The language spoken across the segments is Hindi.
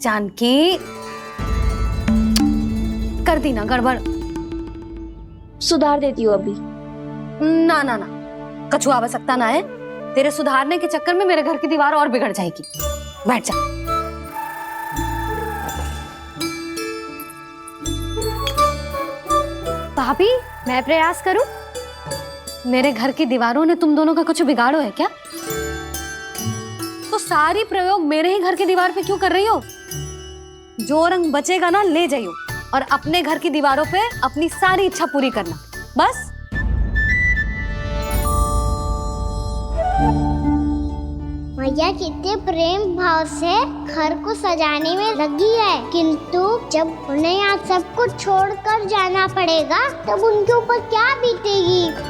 जानकी, कर दी ना गड़बड़। सुधार देती हूँ अभी। ना ना ना, कछुआ आवश्यकता ना है। तेरे सुधारने के चक्कर में मेरे घर की दीवार और बिगड़ जाएगी। बैठ जा। भाभी, मैं प्रयास करूं? मेरे घर की दीवारों ने तुम दोनों का कुछ बिगाड़ो है क्या? तो सारी प्रयोग मेरे ही घर की दीवार पे क्यों कर रही हो? जो रंग बचेगा ना ले जाइयो, और अपने घर की दीवारों पे अपनी सारी इच्छा पूरी करना, बस। मैया कितने प्रेम भाव से घर को सजाने में लगी है, किंतु जब उन्हें यहाँ सब कुछ छोड़कर जाना पड़ेगा तब उनके ऊपर क्या बीतेगी।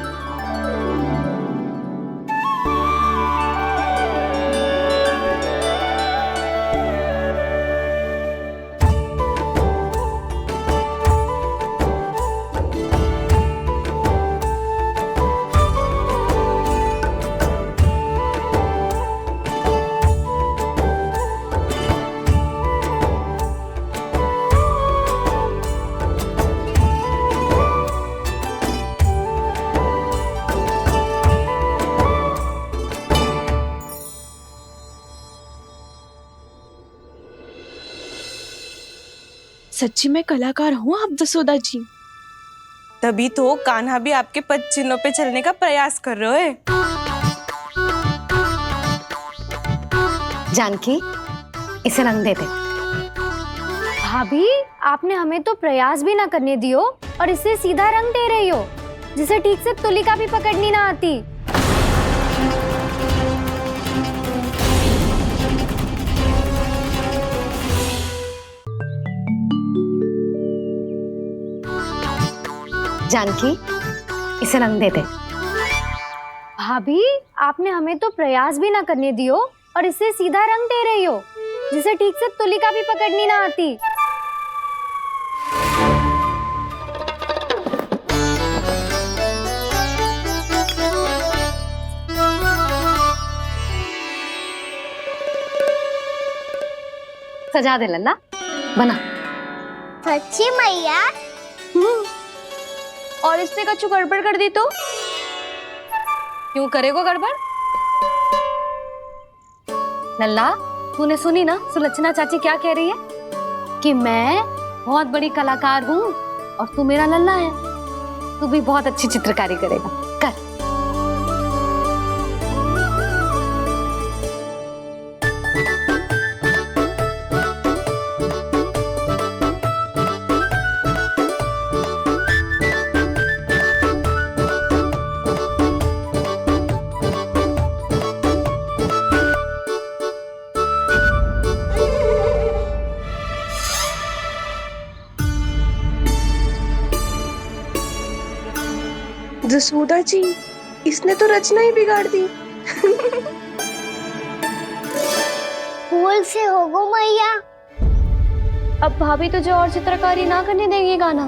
सच्ची में कलाकार हूँ आप जसोदा जी। तभी तो कान्हा भी आपके पद चिन्हों पे चलने का प्रयास कर रहे हैं। जानकी, इसे रंग दे दे। भाभी, आपने हमें तो प्रयास भी ना करने दियो और इसे सीधा रंग दे रही हो, जिसे ठीक से तुलिका भी पकड़नी ना आती। जानकी, इसे रंग दे दे। भाभी, आपने हमें तो प्रयास भी ना करने दियो और इसे सीधा रंग दे रही हो, जिसे ठीक से तुलिका भी पकड़नी ना आती। सजा दे लल्ला, बना। सच्ची मैया? और इसने कछु गड़बड़ कर दी तो? क्यों करेगो गड़बड़? लल्ला, तूने सुनी ना सुलक्षणा चाची क्या कह रही है? कि मैं बहुत बड़ी कलाकार हूँ और तू मेरा लल्ला है। तू भी बहुत अच्छी चित्रकारी करेगा, कर। जसोदा जी, इसने तो रचना ही बिगाड़ दी। फूल से होगो मैया। अब भाभी तुझे और चित्रकारी ना करने देंगे गाना।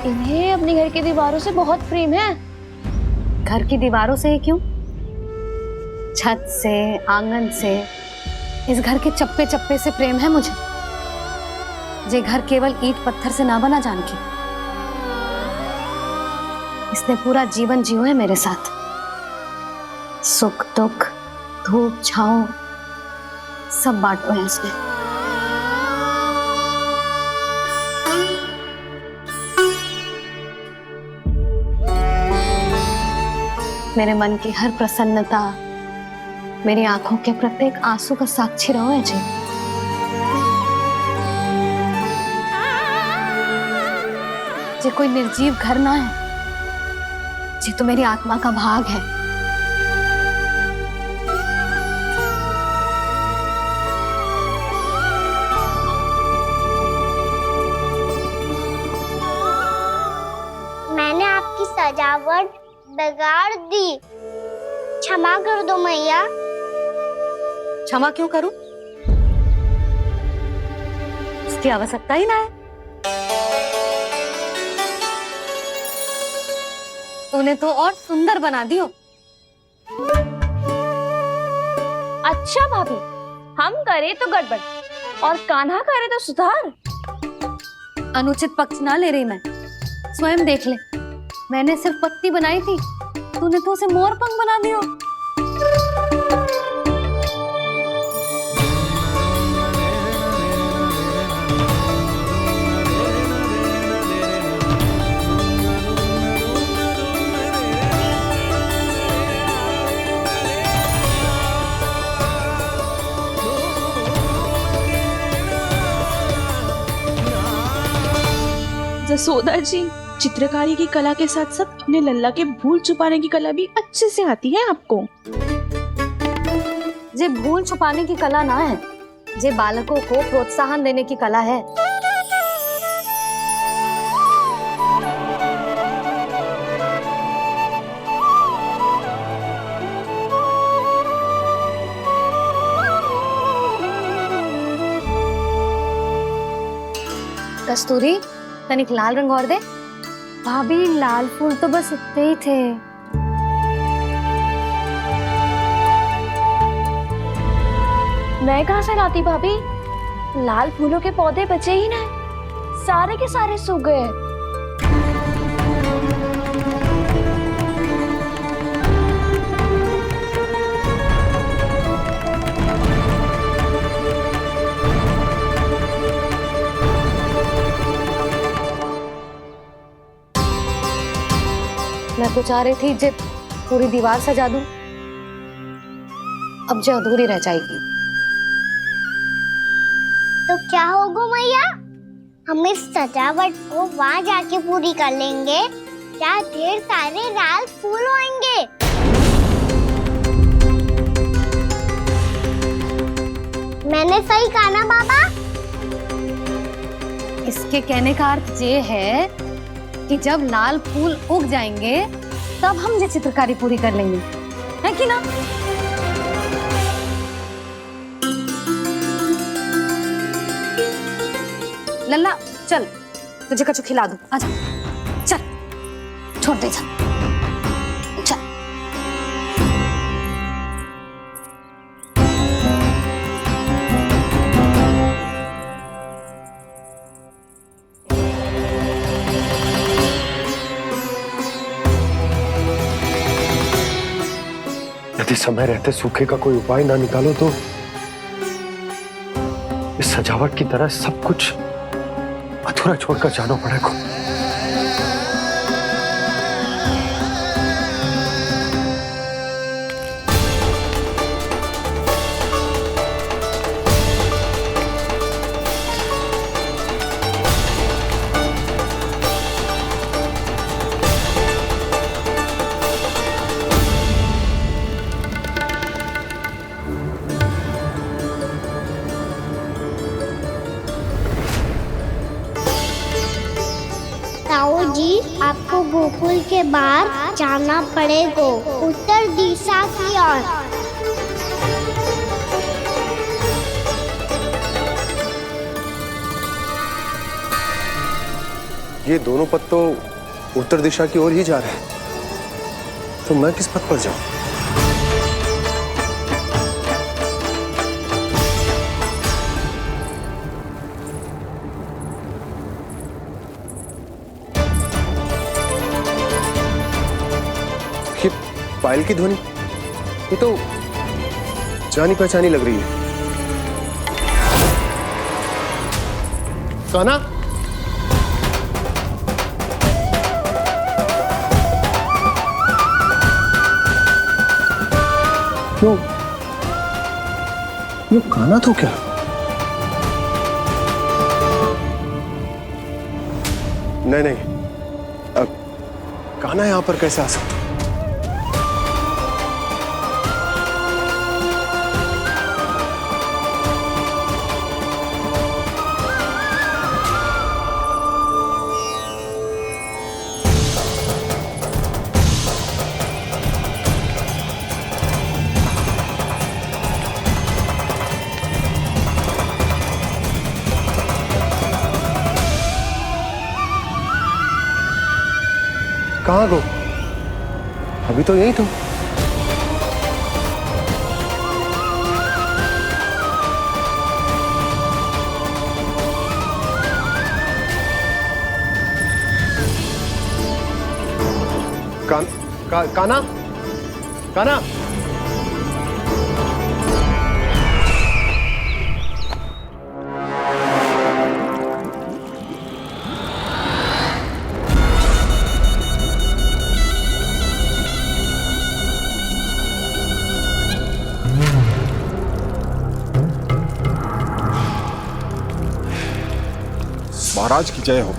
इन्हें अपने घर की दीवारों से बहुत प्रेम है। घर की दीवारों से ही क्यों? छत से, आंगन से, इस घर के चप्पे चप्पे से प्रेम है मुझे। ये घर केवल ईंट पत्थर से ना बना जानकी। इसने पूरा जीवन जियो है मेरे साथ। सुख दुख, धूप छांव सब बांटो है इसने। मेरे मन की हर प्रसन्नता, मेरी आंखों के प्रत्येक आंसू का साक्षी रहो है जी। ये कोई निर्जीव घर ना है, ये तो मेरी आत्मा का भाग है। मैंने आपकी सजावट बिगाड़ दी, क्षमा कर दो मैया। क्षमा क्यों करूं? उसकी आवश्यकता ही ना है। तूने तो और सुंदर बना दियो। अच्छा भाभी, हम करे तो गड़बड़ और कान्हा करे तो सुधार। अनुचित पक्ष ना ले रही मैं, स्वयं देख ले। मैंने सिर्फ पत्नी बनाई थी, तूने तो उसे मोर पंख बना दिया। जसोदा जी, चित्रकारी की कला के साथ साथ अपने लल्ला के भूल छुपाने की कला भी अच्छे से आती है आपको। जे भूल छुपाने की कला ना है, जे बालकों को प्रोत्साहन देने की कला है। कस्तूरी, तनिक लाल रंग और दे। भाभी लाल फूल तो बस इतने ही थे। मैं कहाँ से लाती भाभी, लाल फूलों के पौधे बचे ही नहीं, सारे के सारे सूख गए। मैं तो चाह रही थी जे पूरी दीवार सजा दूं, अब जो अधूरी रह जाएगी। तो क्या होगा मैया, हम इस सजावट को वहाँ जाके पूरी कर लेंगे, क्या ढेर सारे लाल फूल होंगे। मैंने सही कहा ना बाबा? इसके कहने का अर्थ ये है कि जब लाल फूल उग जाएंगे तब हम ये चित्रकारी पूरी कर लेंगे, है कि ना? लल्ला चल, तुझे कछु खिला दूं, आजा, चल, छोड़ दे, चल, चल। यदि समय रहते सूखे का कोई उपाय ना निकालो तो इस सजावट की तरह सब कुछ अधूरा छोड़कर जाना पड़ेगा। ताऊ जी, आपको गोकुल के बाहर जाना पड़ेगा, उत्तर दिशा की ओर। ये दोनों पथ तो उत्तर दिशा की ओर ही जा रहे हैं, तो मैं किस पथ पर जाऊं? ये पायल की ध्वनि, ये तो जानी पहचानी लग रही है। कान्हा, क्यों? ये कान्हा तो क्या? नहीं नहीं, अब कान्हा यहां पर कैसे आ सकता? कहाँ गो? अभी तो यही तो। काना, काना। महाराज की जय हो।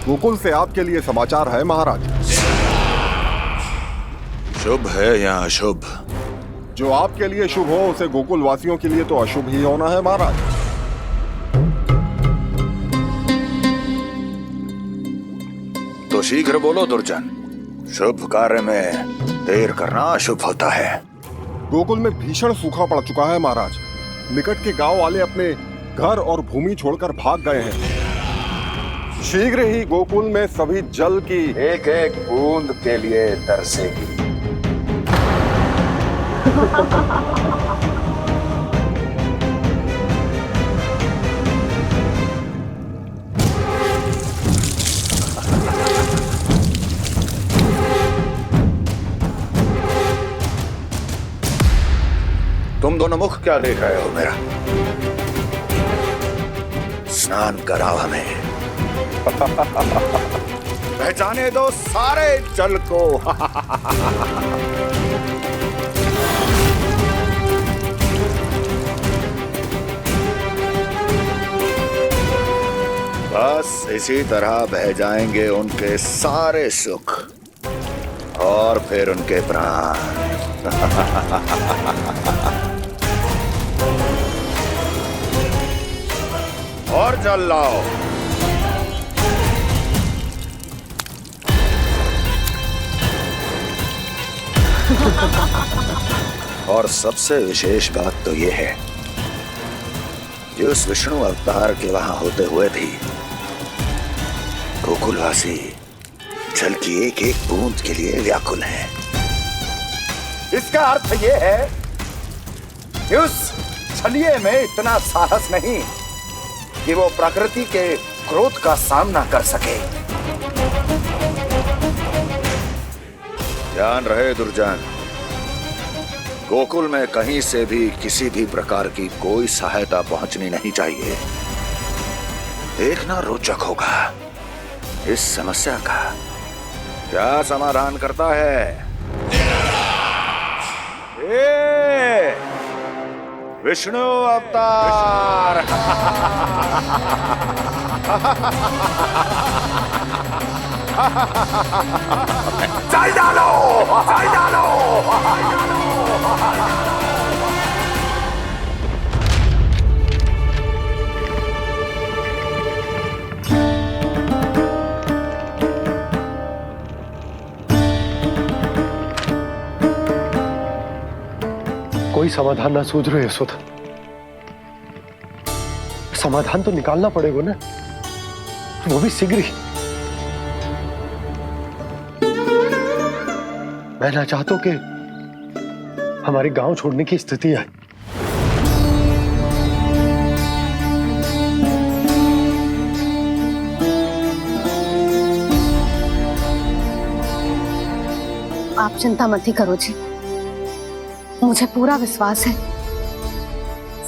गोकुल से आपके लिए समाचार है महाराज। शुभ है या अशुभ? जो आपके लिए शुभ हो उसे गोकुल वासियों के लिए तो अशुभ ही होना है महाराज। तो शीघ्र बोलो दुर्जन, शुभ कार्य में देर करना अशुभ होता है। गोकुल में भीषण सूखा पड़ चुका है महाराज। निकट के गांव वाले अपने घर और भूमि छोड़कर भाग गए हैं। शीघ्र ही गोकुल में सभी जल की एक एक बूंद के लिए तरसेगी। तुम दोनों मुख क्या देख रहे हो मेरा? स्नान कराओ हमें। पहचाने दो सारे जल को। बस इसी तरह बह जाएंगे उनके सारे सुख और फिर उनके प्राण। और जल लाओ। और सबसे विशेष बात तो यह है कि उस विष्णु अवतार के वहां होते हुए भी गोकुलवासी जल की एक एक बूंद के लिए व्याकुल हैं। इसका अर्थ यह है कि उस छलिए में इतना साहस नहीं कि वो प्रकृति के क्रोध का सामना कर सके। ध्यान रहे दुर्जन, गोकुल में कहीं से भी किसी भी प्रकार की कोई सहायता पहुंचनी नहीं चाहिए। देखना रोचक होगा इस समस्या का क्या समाधान करता है। विष्णु अवतार। चल डालो, चल डालो। कोई समाधान ना सूझ रहे यशोदा। समाधान तो निकालना पड़ेगा ना, वो भी शीघ्र ही। मैं ना चाहता कि हमारे गांव छोड़ने की स्थिति आए। आप चिंता मत ही करो जी, मुझे पूरा विश्वास है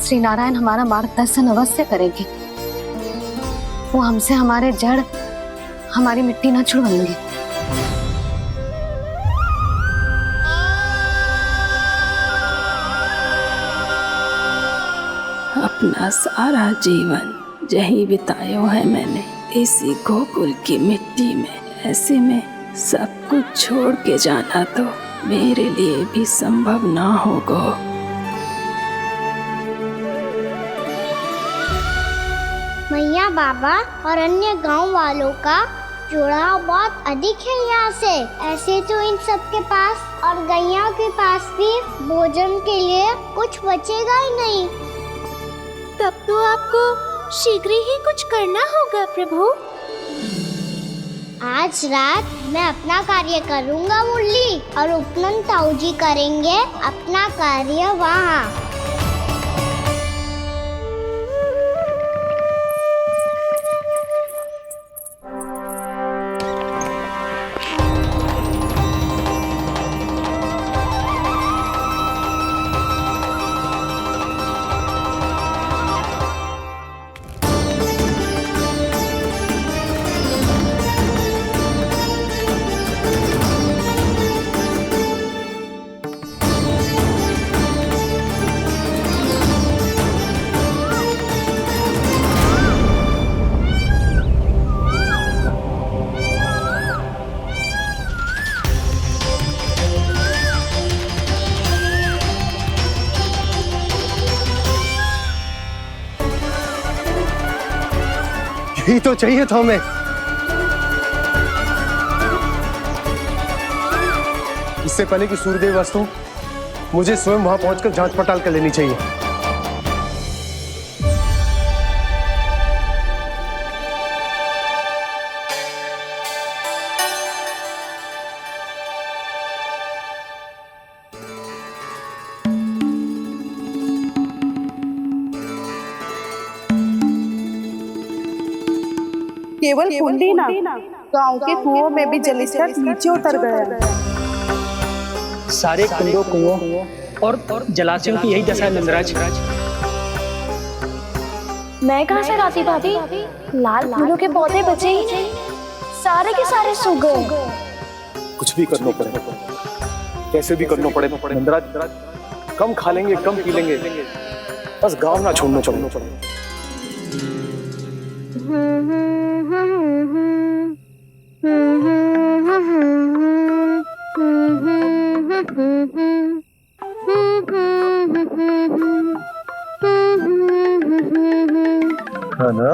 श्री नारायण हमारा मार्गदर्शन अवश्य करेंगे। वो हमसे हमारे जड़, हमारी मिट्टी न छुड़वाएंगे। अपना सारा जीवन यही बितायो है मैंने, इसी गोकुल की मिट्टी में। ऐसे में सब कुछ छोड़ के जाना तो मेरे लिए भी संभव ना होगा। मैया बाबा और अन्य गांव वालों का जुड़ाव बहुत अधिक है यहाँ से। ऐसे तो इन सब के पास और गैया के पास भी भोजन के लिए कुछ बचेगा ही नहीं। तब तो आपको शीघ्र ही कुछ करना होगा प्रभु। आज रात मैं अपना कार्य करूँगा मुरली, और उपनंद ताऊ जी करेंगे अपना कार्य वहाँ। ही तो चाहिए था हमें। इससे पहले कि सूर्यदेव वास्तु, मुझे स्वयं वहां पहुंचकर जांच पड़ताल कर लेनी चाहिए। केवल कुंडी ना, गांव के कुओं में भी जलस्तर नीचे उतर गया। सारे कुंडों कुओं और जलाशयों की यही दशा है नंदराज। मैं कहाँ से लाती भाभी? लाल फूलों के पौधे बचे ही नहीं, सारे के सारे सूख गए। कुछ भी करना पड़े, कैसे भी करना पड़े नंदराज। कम खा लेंगे, कम पी लेंगे, बस गांव ना छोड़ना चाहिए। है ना?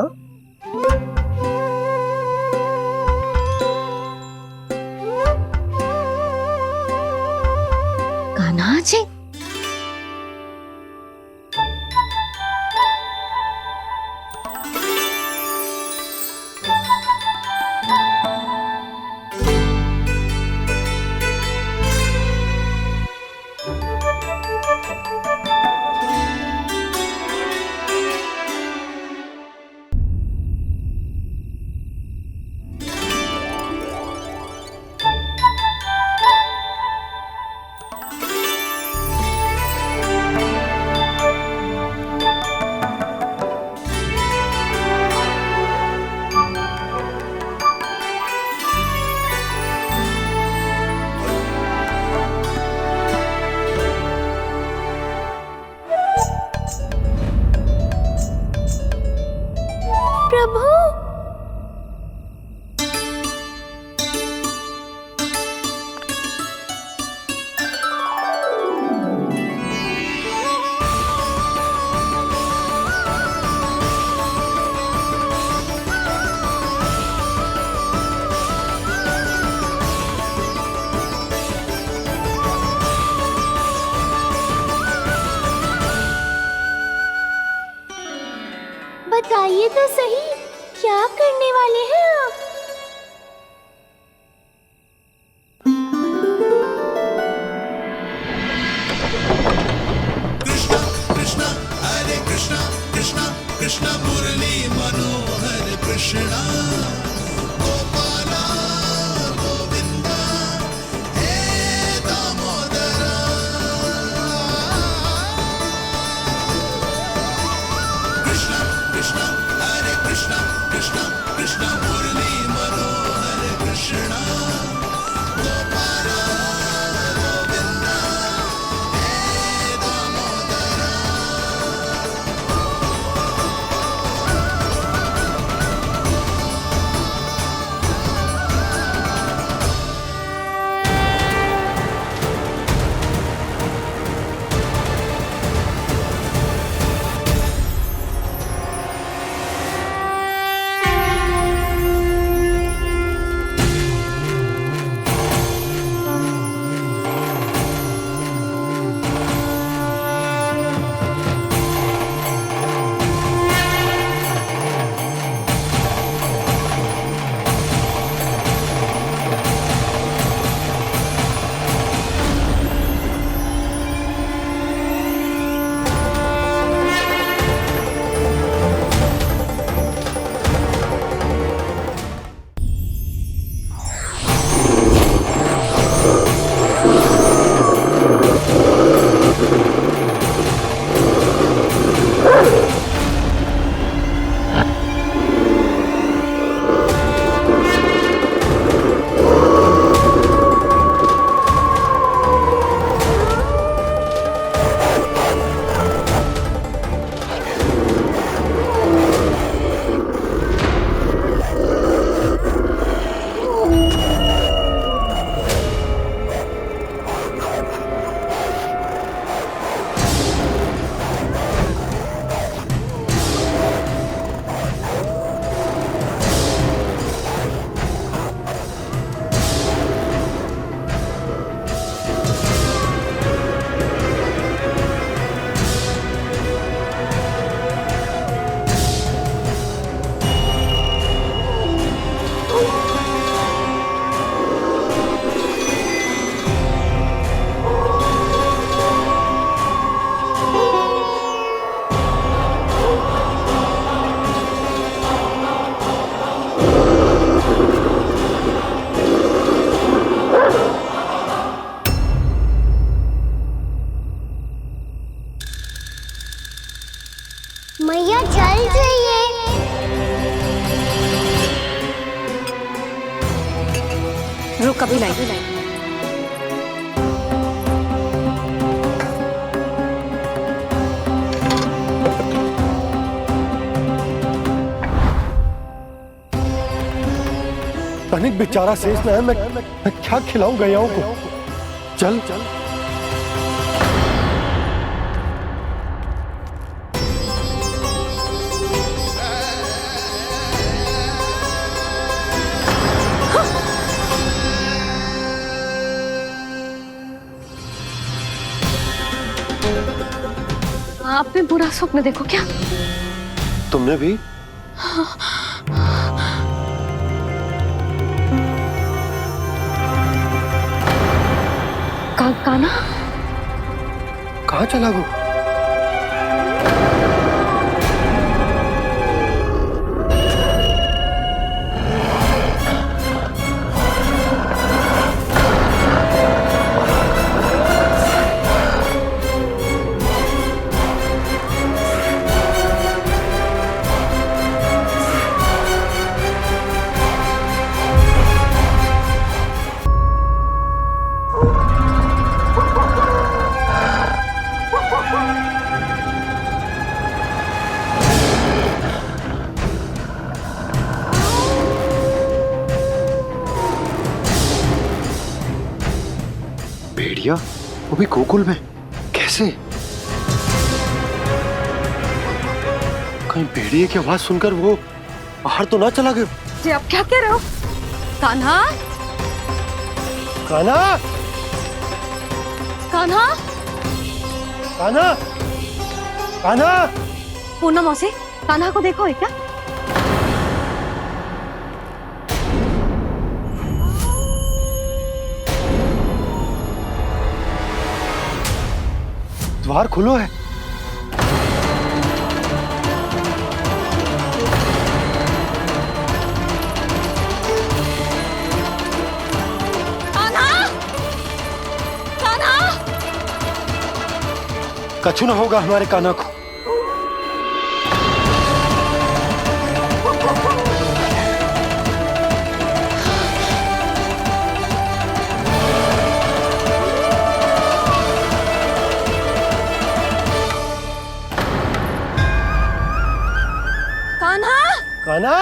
कान्हा जी, प्रभु, बताइए तो सही, क्या करने वाले हैं आप? मैया चल जाइए। रुक अभी लाई। तनिक बेचारा शेष न है, मैं क्या खिलाऊं गयाओं को। चल चल आपने बुरा स्वप्न देखो क्या? तुमने भी? कान्हा कहाँ चला गो? भेड़िया वो भी गोकुल में कैसे? कहीं भेड़िए की आवाज सुनकर वो बाहर तो ना चला गया? जी आप क्या कह रहे हो? कान्हा कान्हा कान्हा कान्हा कान्हा पूनम मौसी, कान्हा को देखो है क्या? द्वार खुलो है। कछु ना होगा हमारे कान्हा को। कान्हा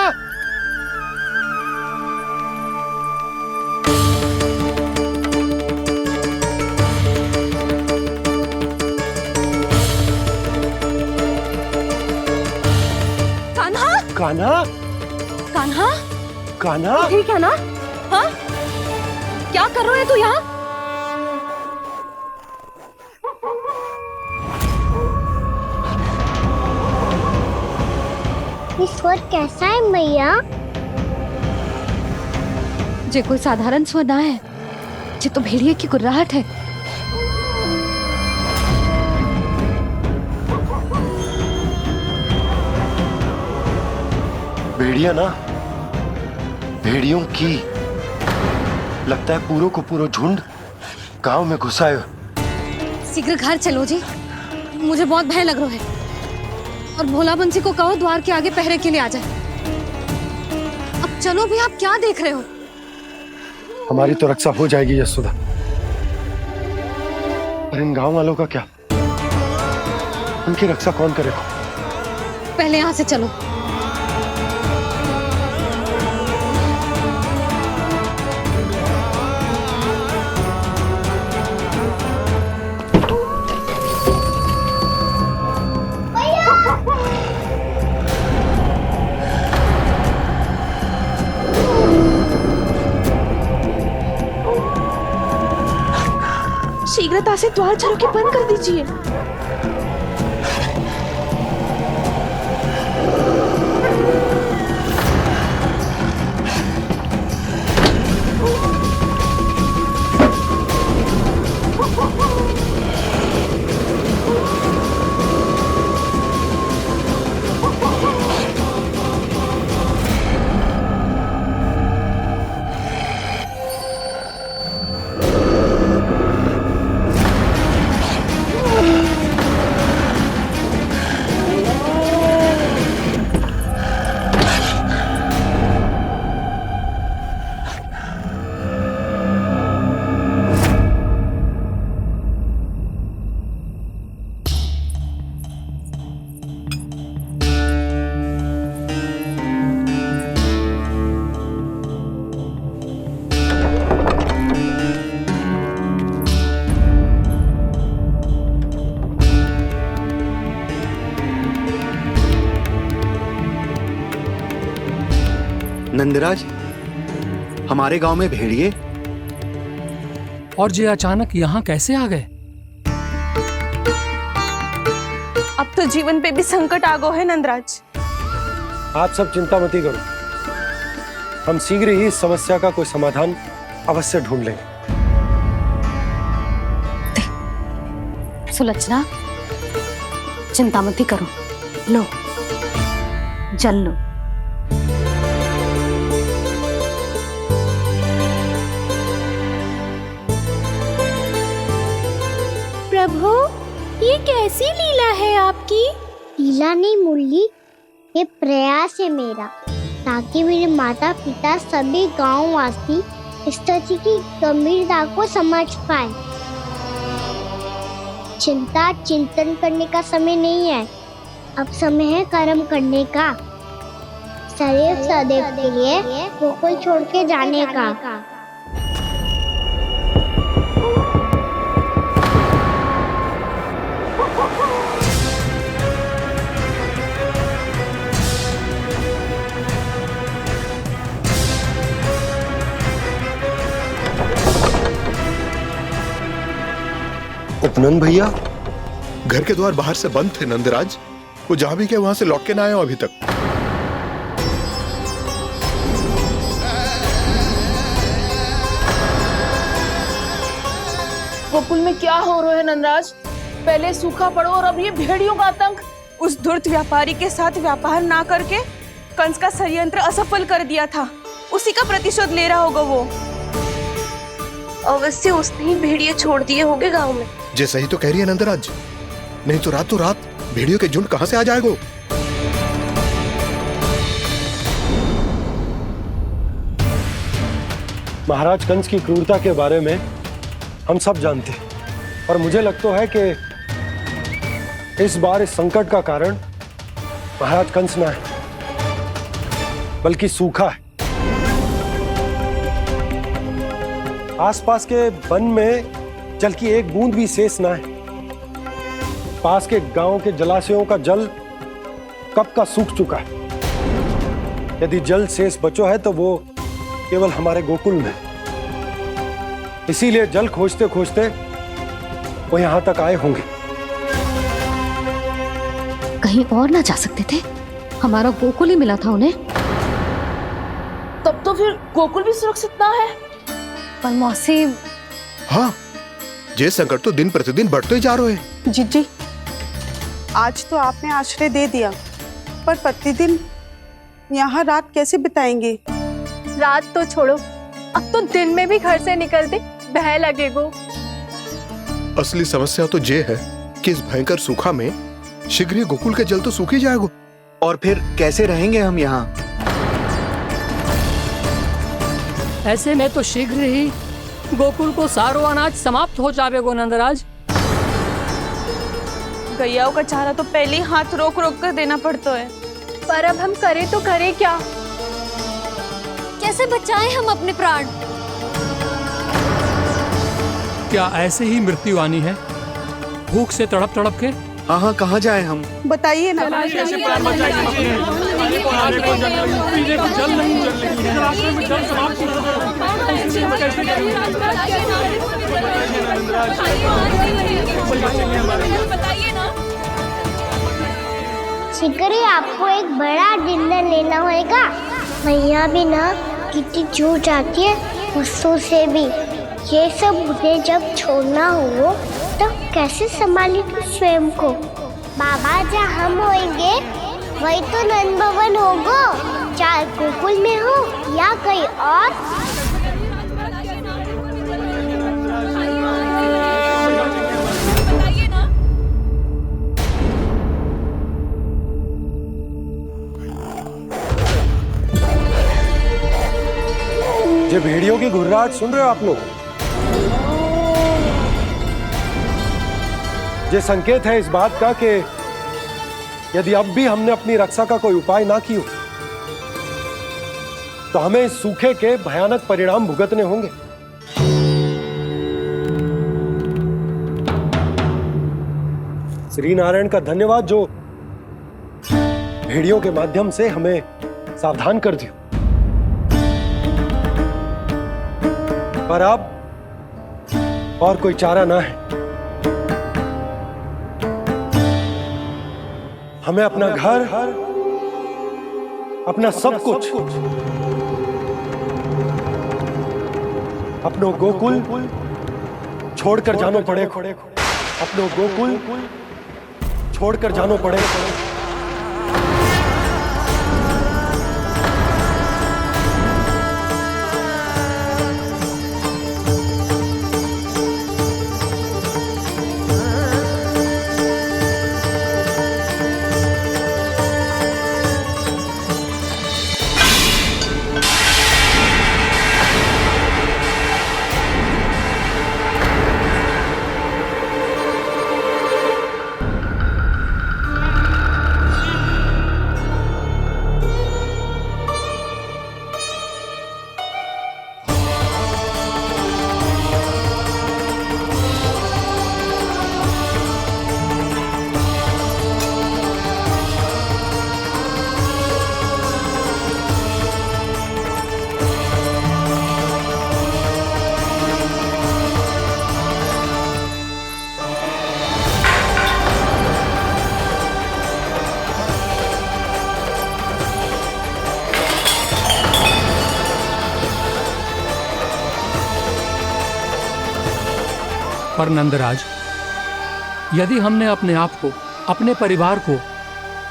कान्हा कान्हा कान्हा ठीक है ना? हाँ क्या कर रहे हो तू यहाँ? ये स्वर कैसा है मैया? जे कोई साधारण स्वर ना है, जे तो भेड़िए की गुर्राहट है। भेड़िया ना, भेड़ियों की लगता है पूरो को पूरो झुंड गांव में घुसा है। शीघ्र घर चलो जी, मुझे बहुत भय लग रहा है। और भोला बंसी को कहो द्वार के आगे पहरे के लिए आ जाए। अब चलो भी, आप क्या देख रहे हो? हमारी तो रक्षा हो जाएगी यशोदा, पर इन गांव वालों का क्या? उनकी रक्षा कौन करेगा? पहले यहाँ से चलो। शीघ्रता से द्वार चारों के बंद कर दीजिए। नंदराज, हमारे गांव में भेड़िए और ये अचानक यहाँ कैसे आ गए? अब तो जीवन पे भी संकट आ गो है नंदराज। आप सब चिंता मत करो, हम शीघ्र ही इस समस्या का कोई समाधान अवश्य ढूंढ लेंगे। सुलक्षणा, चिंता मत करो, लो जल लो। प्रभु, ये कैसी लीला है आपकी? लीला नहीं मुरली, ये प्रयास है मेरा, ताकि मेरे माता पिता सभी गांववासी इस स्थिति की गंभीरता को समझ पाए। चिंता चिंतन करने का समय नहीं है, अब समय है कर्म करने का, सदैव सदैव के लिए गोकुल छोड़ के जाने का। उपनंद भैया, घर के द्वार बाहर से बंद थे नंदराज, वो जहां भी गए वहां से लौट के ना आए हो अभी तक। गोकुल में क्या हो रहा है नंदराज? पहले सूखा पड़ो और अब ये भेड़ियों का आतंक। उस धूर्त व्यापारी के साथ व्यापार ना करके कंस का षड्यंत्र असफल कर दिया था, उसी का प्रतिशोध ले रहा होगा वो। अवश्य उसने ही भेड़िए छोड़ दिए होंगे गांव में। जे सही तो कह रही है नंदराज, नहीं तो रात भेड़ियों के झुंड कहां से आ जाएगा? महाराज कंस की क्रूरता के बारे में हम सब जानते हैं, और मुझे लगता है कि इस बार इस संकट का कारण महाराज कंस ना है, बल्कि सूखा है। आसपास के वन में जल की एक बूंद भी शेष ना है। पास के गांव के जलाशयों का जल कब का सूख चुका है। यदि जल शेष बचो है तो वो केवल हमारे गोकुल में। इसीलिए जल खोजते खोजते वो यहां तक आए होंगे। कहीं और ना जा सकते थे? हमारा गोकुल ही मिला था उन्हें। तब तो फिर गोकुल भी सुरक्षित ना है। पर मौसी, हाँ, ये संकट तो दिन प्रतिदिन बढ़ते ही जा रहे हैं। जीजी, आज तो आपने आश्रय दे दिया, पर प्रतिदिन यहाँ रात कैसे बिताएंगे? रात तो छोड़ो, अब तो दिन में भी घर से निकलते भय लगेगो। असली समस्या तो ये है कि इस भयंकर सूखा में शीघ्र ही गोकुल के जल तो सूख ही जाएगा। और फिर कैसे रहेंगे हम यहाँ? ऐसे में तो शीघ्र ही गोकुल को सारो अनाज समाप्त हो जाएगो नंदराज। गैयाओं का चारा तो पहले ही हाथ रोक रोक कर देना पड़ता है। पर अब हम करें तो करें क्या? कैसे बचाएं हम अपने प्राण? क्या ऐसे ही मृत्यु आनी है, भूख से तड़प तड़प के? हाँ, कहाँ जाए हम? बताइए ना। कैसे प्राण बचाएं हम अपने? खाने को जल नहीं, पीने को जल नहीं, रास्ते में जल समाप्त हो शीघ्र ही आपको एक बड़ा डिनर लेना होगा। मैया भी ना कितनी जूझ आती है गुस्सों से भी। ये सब मुझे जब छोड़ना हो तो कैसे संभालेंगे स्वयं को? बाबा जहाँ हम होंगे वही तो नंद भवन होगा, चाहे गोकुल में हो या कहीं और। ये भेड़ियों की घुर्राहट सुन रहे हो आप लोग? ये संकेत है इस बात का कि यदि अब भी हमने अपनी रक्षा का कोई उपाय ना किया तो हमें इस सूखे के भयानक परिणाम भुगतने होंगे। श्री नारायण का धन्यवाद जो भेड़ियों के माध्यम से हमें सावधान कर दिया। पर अब और कोई चारा ना है। हमें अपना घर, अपना सब कुछ, अपनो गोकुल छोड़कर जानो पड़ेगा। अपनो गोकुल छोड़कर जानो पड़ेगा। पर नंदराज, यदि हमने अपने आप को, अपने परिवार को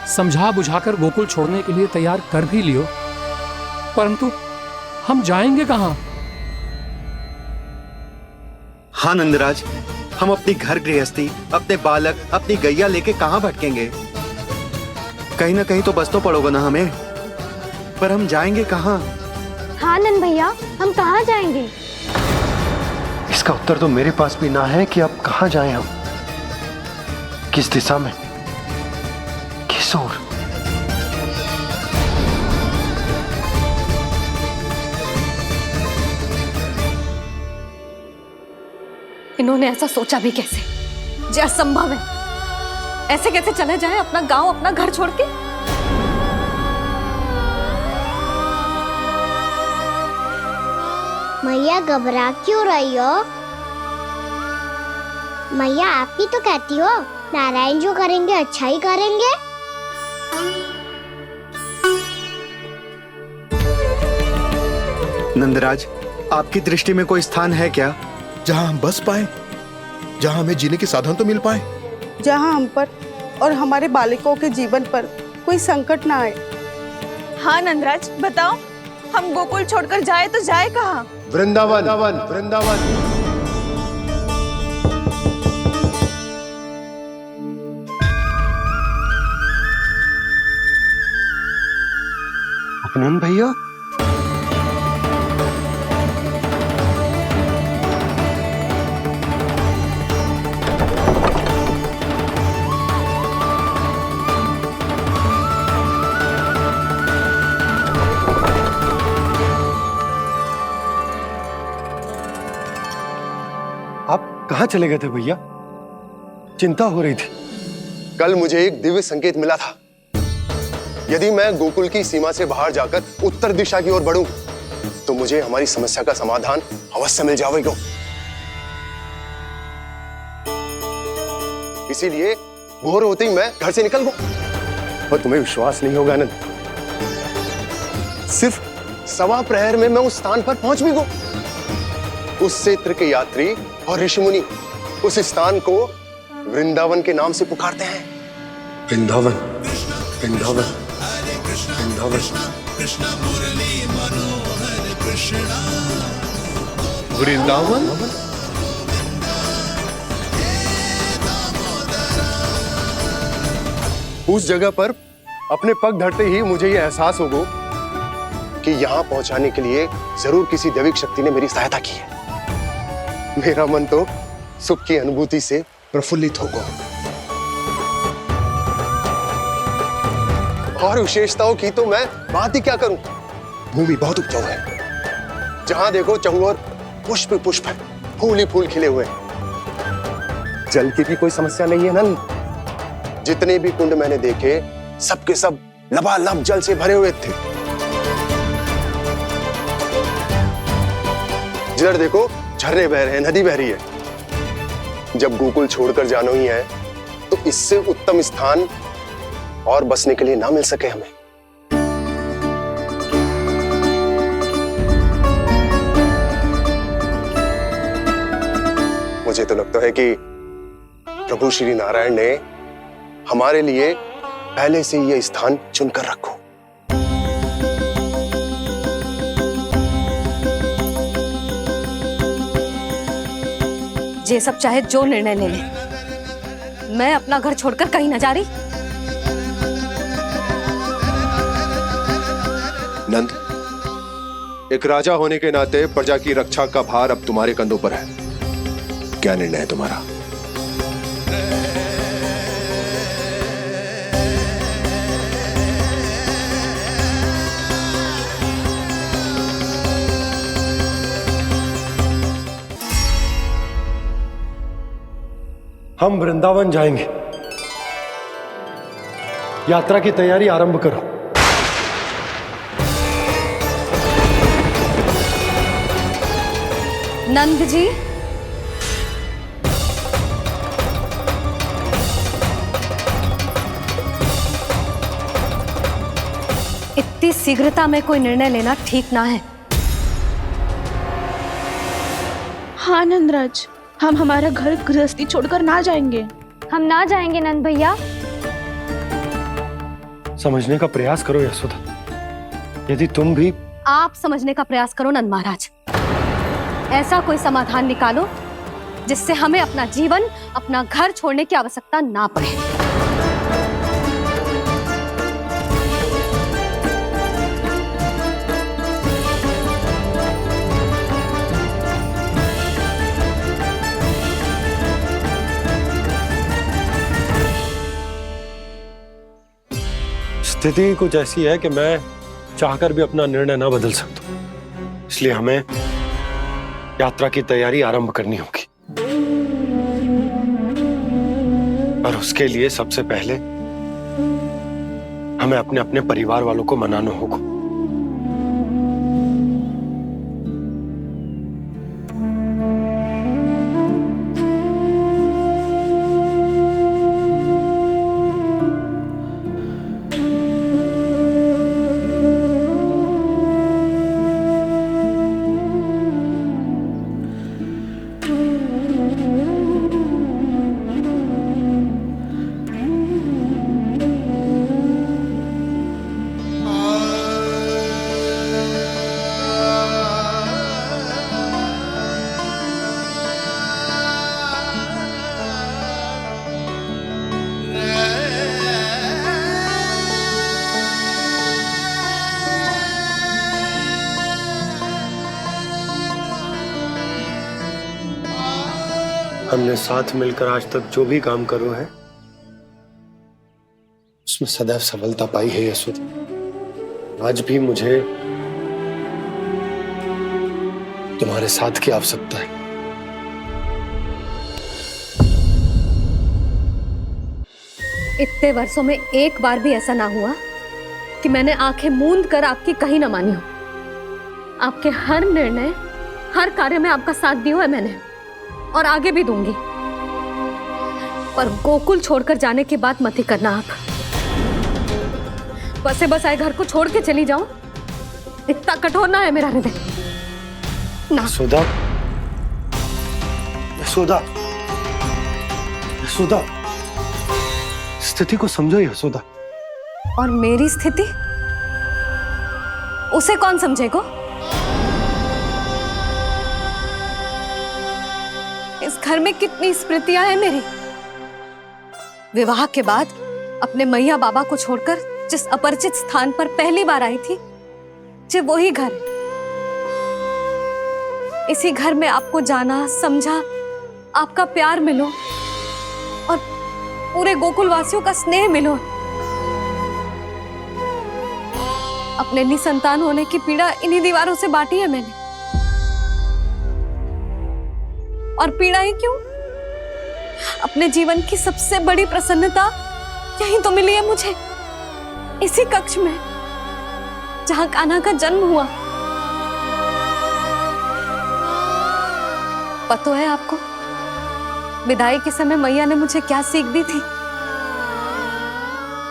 समझा बुझाकर गोकुल छोड़ने के लिए तैयार कर भी लियो, परंतु हम जाएंगे कहां? हाँ नंदराज, हम अपनी घर गृहस्थी, अपने बालक, अपनी गैया लेके कहां भटकेंगे? कहीं ना कहीं तो बस तो पड़ोगे ना हमें, पर हम जाएंगे कहां? हाँ नंद भैया, हम कहाँ जाएंगे? इसका उत्तर तो मेरे पास भी ना है कि अब कहां जाएं हम, किस दिशा में, किस ओर। इन्होंने ऐसा सोचा भी कैसे? जो असंभव है। ऐसे कैसे चले जाएं अपना गांव, अपना घर छोड़ के? मैया घबरा क्यों रही हो? मैया आप ही तो कहती हो नारायण जो करेंगे अच्छा ही करेंगे। नंदराज, आपकी दृष्टि में कोई स्थान है क्या जहां हम बस पाए, जहां हमें जीने के साधन तो मिल पाए, जहाँ हम पर और हमारे बालकों के जीवन पर कोई संकट ना आए? हाँ नंदराज, बताओ, हम गोकुल छोड़कर जाए तो जाए कहाँ? वृंदावन, वृंदावन। अपनन भैया, कहाँ चले गए थे भैया? चिंता हो रही थी। कल मुझे एक दिव्य संकेत मिला था। यदि मैं गोकुल की सीमा से बाहर जाकर उत्तर दिशा की ओर बढ़ूं, तो मुझे हमारी समस्या का समाधान अवश्य मिल जाएगा। इसीलिए भोर होते ही मैं घर से निकल गया। और तुम्हें विश्वास नहीं होगा आनंद, सिर्फ 1.25 प्रहर में मैं उस स्थान पर पहुंच भी गया। उस क्षेत्र के यात्री और ऋषिमुनि उस स्थान को वृंदावन के नाम से पुकारते हैं। वृंदावन, वृंदावन, वृंदावन। वृंदावन। उस जगह पर अपने पग धरते ही मुझे यह एहसास होगा कि यहां पहुंचाने के लिए जरूर किसी दैविक शक्ति ने मेरी सहायता की है। मेरा मन तो सुख की अनुभूति से प्रफुल्लित होगा। और विशेषताओं की तो मैं बात ही क्या करूं। भूमि बहुत उपजाऊ है, जहां देखो चहुओर पुष्प पुष्प है, फूल ही फूल खिले हुए हैं। जल की भी कोई समस्या नहीं है नंद। जितने भी कुंड मैंने देखे, सबके सब लबालब जल से भरे हुए थे। जिधर देखो झरने बह रहे हैं, नदी बह रही है। जब गोकुल छोड़कर जाना ही है तो इससे उत्तम स्थान और बसने के लिए ना मिल सके हमें। मुझे तो लगता है कि प्रभु श्री नारायण ने हमारे लिए पहले से यह स्थान चुनकर रखो। ये सब चाहे जो निर्णय ले ले, मैं अपना घर छोड़कर कहीं न जा रही। नंद, एक राजा होने के नाते प्रजा की रक्षा का भार अब तुम्हारे कंधों पर है। क्या निर्णय है तुम्हारा? हम वृंदावन जाएंगे। यात्रा की तैयारी आरंभ करो। नंद जी, इतनी शीघ्रता में कोई निर्णय लेना ठीक ना है। हाँ नंदराज, हम हमारा घर गृहस्थी छोड़कर ना जाएंगे। हम ना जाएंगे नंद भैया। समझने का प्रयास करो यशोदा। यदि तुम भी आप समझने का प्रयास करो नंद महाराज। ऐसा कोई समाधान निकालो जिससे हमें अपना जीवन, अपना घर छोड़ने की आवश्यकता ना पड़े। स्थिति कुछ ऐसी है कि मैं चाहकर भी अपना निर्णय ना बदल सकता, इसलिए हमें यात्रा की तैयारी आरंभ करनी होगी। और उसके लिए सबसे पहले हमें अपने अपने परिवार वालों को मनाना होगा। हमने साथ मिलकर आज तक जो भी काम करो है उसमें सदैव सफलता पाई है यशोदा। आज भी मुझे तुम्हारे साथ की आवश्यकता है। इतने वर्षों में एक बार भी ऐसा ना हुआ कि मैंने आंखें मूंद कर आपकी कहीं ना मानी हो। आपके हर निर्णय, हर कार्य में आपका साथ दिया है मैंने, और आगे भी दूंगी। पर गोकुल छोड़कर जाने की बात मत ही करना आप। बसे बसाए घर को छोड़ के चली जाऊं, इतना कठोर ना है मेरा हृदय ना। यशोदा, यशोदा, यशोदा, स्थिति को समझो यशोदा। और मेरी स्थिति उसे कौन समझेगा? इस घर में कितनी स्मृतियां हैं मेरी। विवाह के बाद अपने मैया बाबा को छोड़कर जिस अपरिचित स्थान पर पहली बार आई थी, जो वही घर है। इसी घर में आपको जाना, समझा, आपका प्यार मिलो और पूरे गोकुल वासियों का स्नेह मिलो। अपने निसंतान होने की पीड़ा इन्हीं दीवारों से बांटी है मैंने। और पीड़ा ही क्यों? अपने जीवन की सबसे बड़ी प्रसन्नता यही तो मिली है मुझे, इसी कक्ष में जहां कान्हा का जन्म हुआ। पता है आपको विदाई के समय मैया ने मुझे क्या सीख दी थी?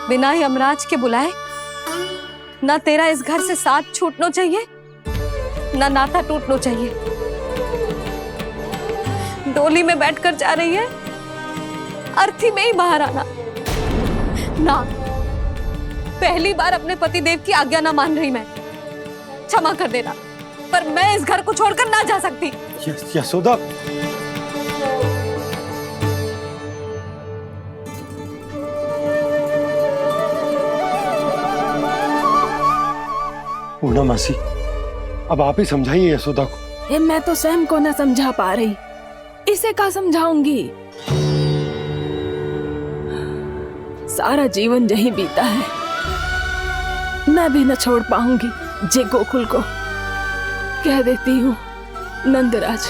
बिना ही यमराज के बुलाए ना तेरा इस घर से साथ छूटना चाहिए, ना नाता टूटना चाहिए। डोली में बैठकर जा रही है, अर्थी में ही बाहर आना ना। पहली बार अपने पतिदेव की आज्ञा ना मान रही मैं, क्षमा कर देना, पर मैं इस घर को छोड़कर ना जा सकती। यशोदा, पूर्णा मासी, अब आप ही समझाइए यशोदा को। ये मैं तो स्वयं को न समझा पा रही, इसे क्या समझाऊंगी? सारा जीवन यही बीता है, मैं भी न छोड़ पाऊंगी जे गोकुल को। कह देती हूँ नंदराज।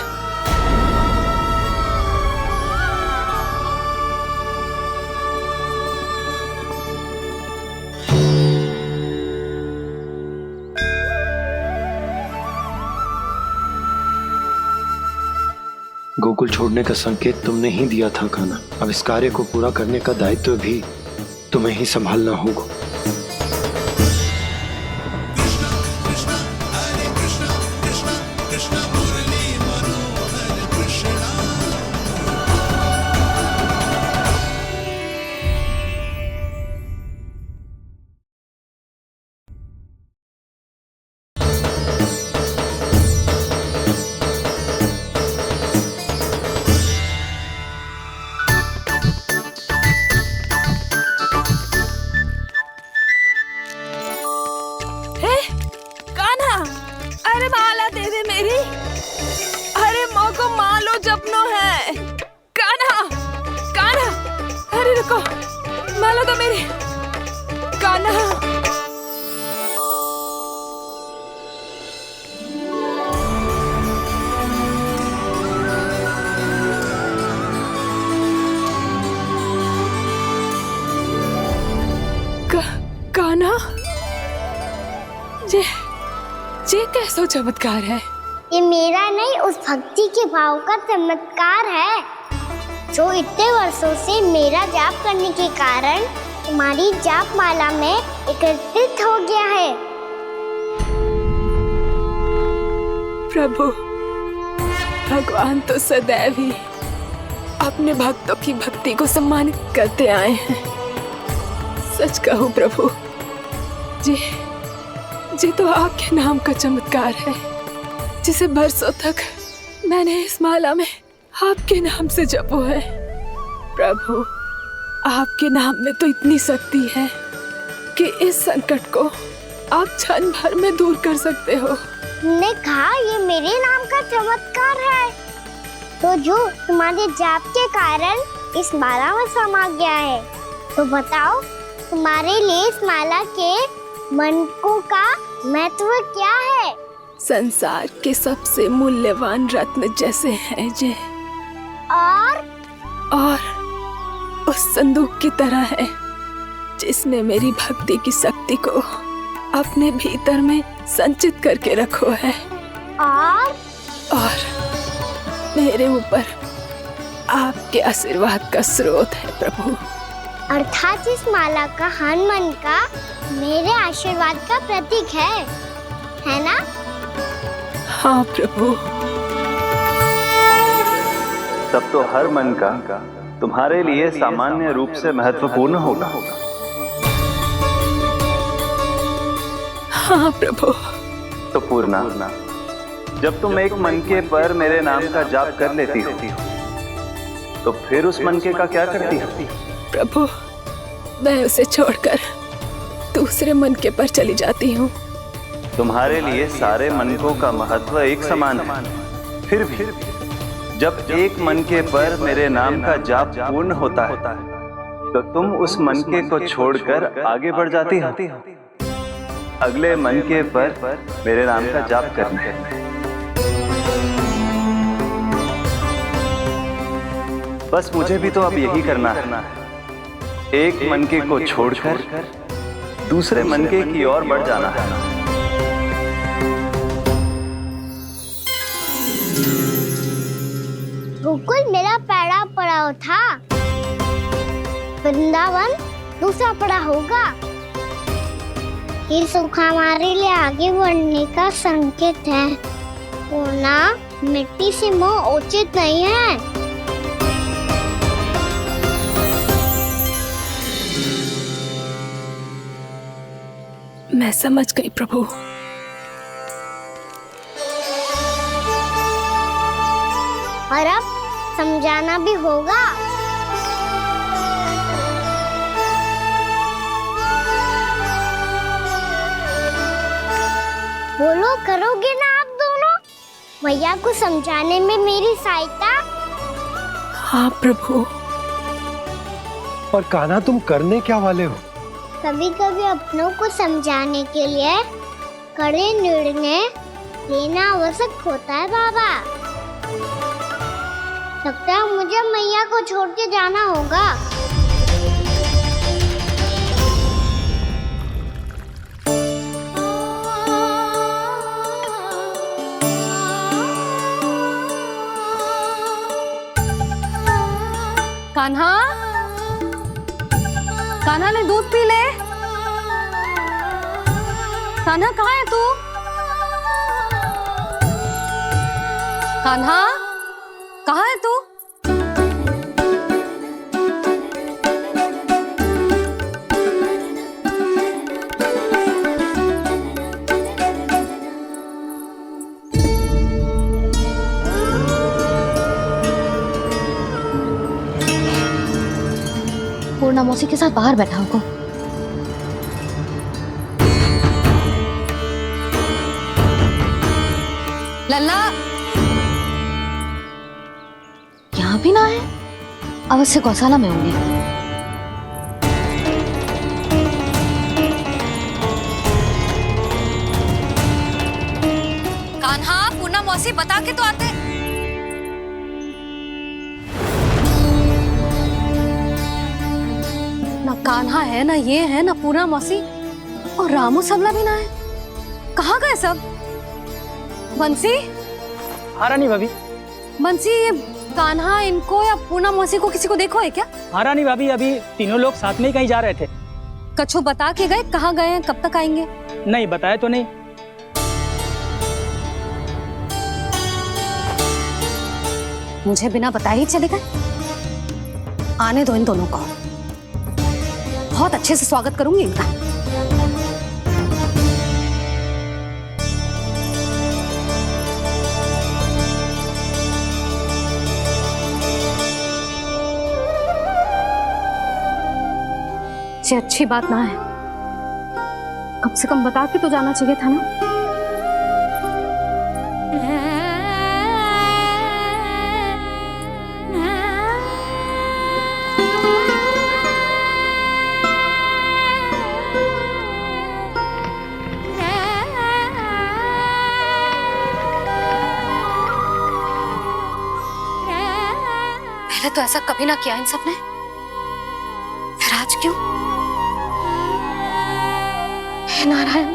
गोकुल छोड़ने का संकेत तुमने ही दिया था कान्हा। अब इस कार्य को पूरा करने का दायित्व भी तुम्हें ही संभालना होगा। ये कैसा चमत्कार है? ये मेरा नहीं, उस भक्ति के भाव का चमत्कार है जो इतने वर्षों से मेरा जाप करने के कारण तुम्हारी जाप माला में एकत्रित हो गया है। प्रभु, भगवान तो सदैव ही अपने भक्तों की भक्ति को सम्मानित करते आए हैं। सच कहूं प्रभु, जी तो आपके नाम का चमत्कार है, जिसे बरसों तक मैंने इस माला में आपके नाम से जपो है। प्रभु, आपके नाम में तो इतनी शक्ति है कि इस संकट को आप क्षण भर में दूर कर सकते हो। तुमने कहा ये मेरे नाम का चमत्कार है, तो जो तुम्हारे जाप के कारण इस माला में समा गया है, तो बताओ तुम्हारे लिए इस माला के मनकों का महत्व क्या है? संसार के सबसे मूल्यवान रत्न जैसे हैं जे, और उस संदूक की तरह है जिसने मेरी भक्ति की शक्ति को अपने भीतर में संचित करके रखो है। और मेरे ऊपर आपके आशीर्वाद का स्रोत है प्रभु। अर्थात इस माला का हनुमान का मेरे आशीर्वाद का प्रतीक है ना? हाँ प्रभु। तब तो हर मन का तुम्हारे लिए सामान्य रूप से महत्वपूर्ण होगा। हाँ प्रभु। तो पूर्णा, जब तुम एक मनके पर मेरे नाम का जाप कर लेती हो, तो फिर उस मनके का क्या करती हो? प्रभु, मैं उसे छोड़कर दूसरे मनके पर चली जाती हूँ। तुम्हारे लिए सारे मनकों का महत्व एक समान है। फिर भी जब एक मनके पर मेरे नाम का जाप पूर्ण होता है, तो तुम उस मनके को छोड़कर आगे बढ़ जाती हो अगले मनके पर मेरे नाम का जाप करने। बस मुझे भी तो अब यही करना है, एक मनके को छोड़कर दूसरे मनके की ओर बढ़ जाना है। गोकुल मेरा पहला पड़ाव था, वृंदावन दूसरा पड़ा होगा। ये सुख हमारे लिए आगे बढ़ने का संकेत है। होना मिट्टी से मोह उचित नहीं है। मैं समझ गई प्रभु। और अब समझाना भी होगा। बोलो, करोगे ना आप दोनों? भैया को समझाने में मेरी सहायता। हाँ प्रभु। पर कान्हा, तुम करने क्या वाले हो? कभी कभी अपनों को समझाने के लिए कड़े निर्णय लेना आवश्यक होता है बाबा। लगता है मुझे मैया को छोड़ के जाना होगा। कान्हा, कान्हा ने दूध पी ले। कान्हा कहाँ है तू? कान्हा, कहाँ है तू? पूर्णा मौसी के साथ बाहर बैठा होगा। लल्ला, यहाँ भी ना है। अवश्य गौशाला में होंगे। कान्हा, पूर्णा मौसी बता के तो आते। ना कान्हा है, ना ये है, ना पूर्णा मौसी, और रामू सबला भी ना है। कहाँ गए सब? बंसी? हाँ रानी भाभी। बंसी, ये कान्हा इनको या पूर्णा मौसी को किसी को देखो है क्या? हाँ रानी भाभी, अभी तीनों लोग साथ में ही कहीं जा रहे थे। कछु बता के गए? कहाँ गए हैं, कब तक आएंगे? नहीं बताया तो नहीं। मुझे बिना बताए ही चले गए? आने दो इन दोनों को, बहुत अच्छे से स्वागत करूंगी इनका। ये अच्छी बात ना है। कम से कम बता के तो जाना चाहिए था ना। पहले तो ऐसा कभी ना किया इन सब ने, फिर आज क्यों? हे नारायण,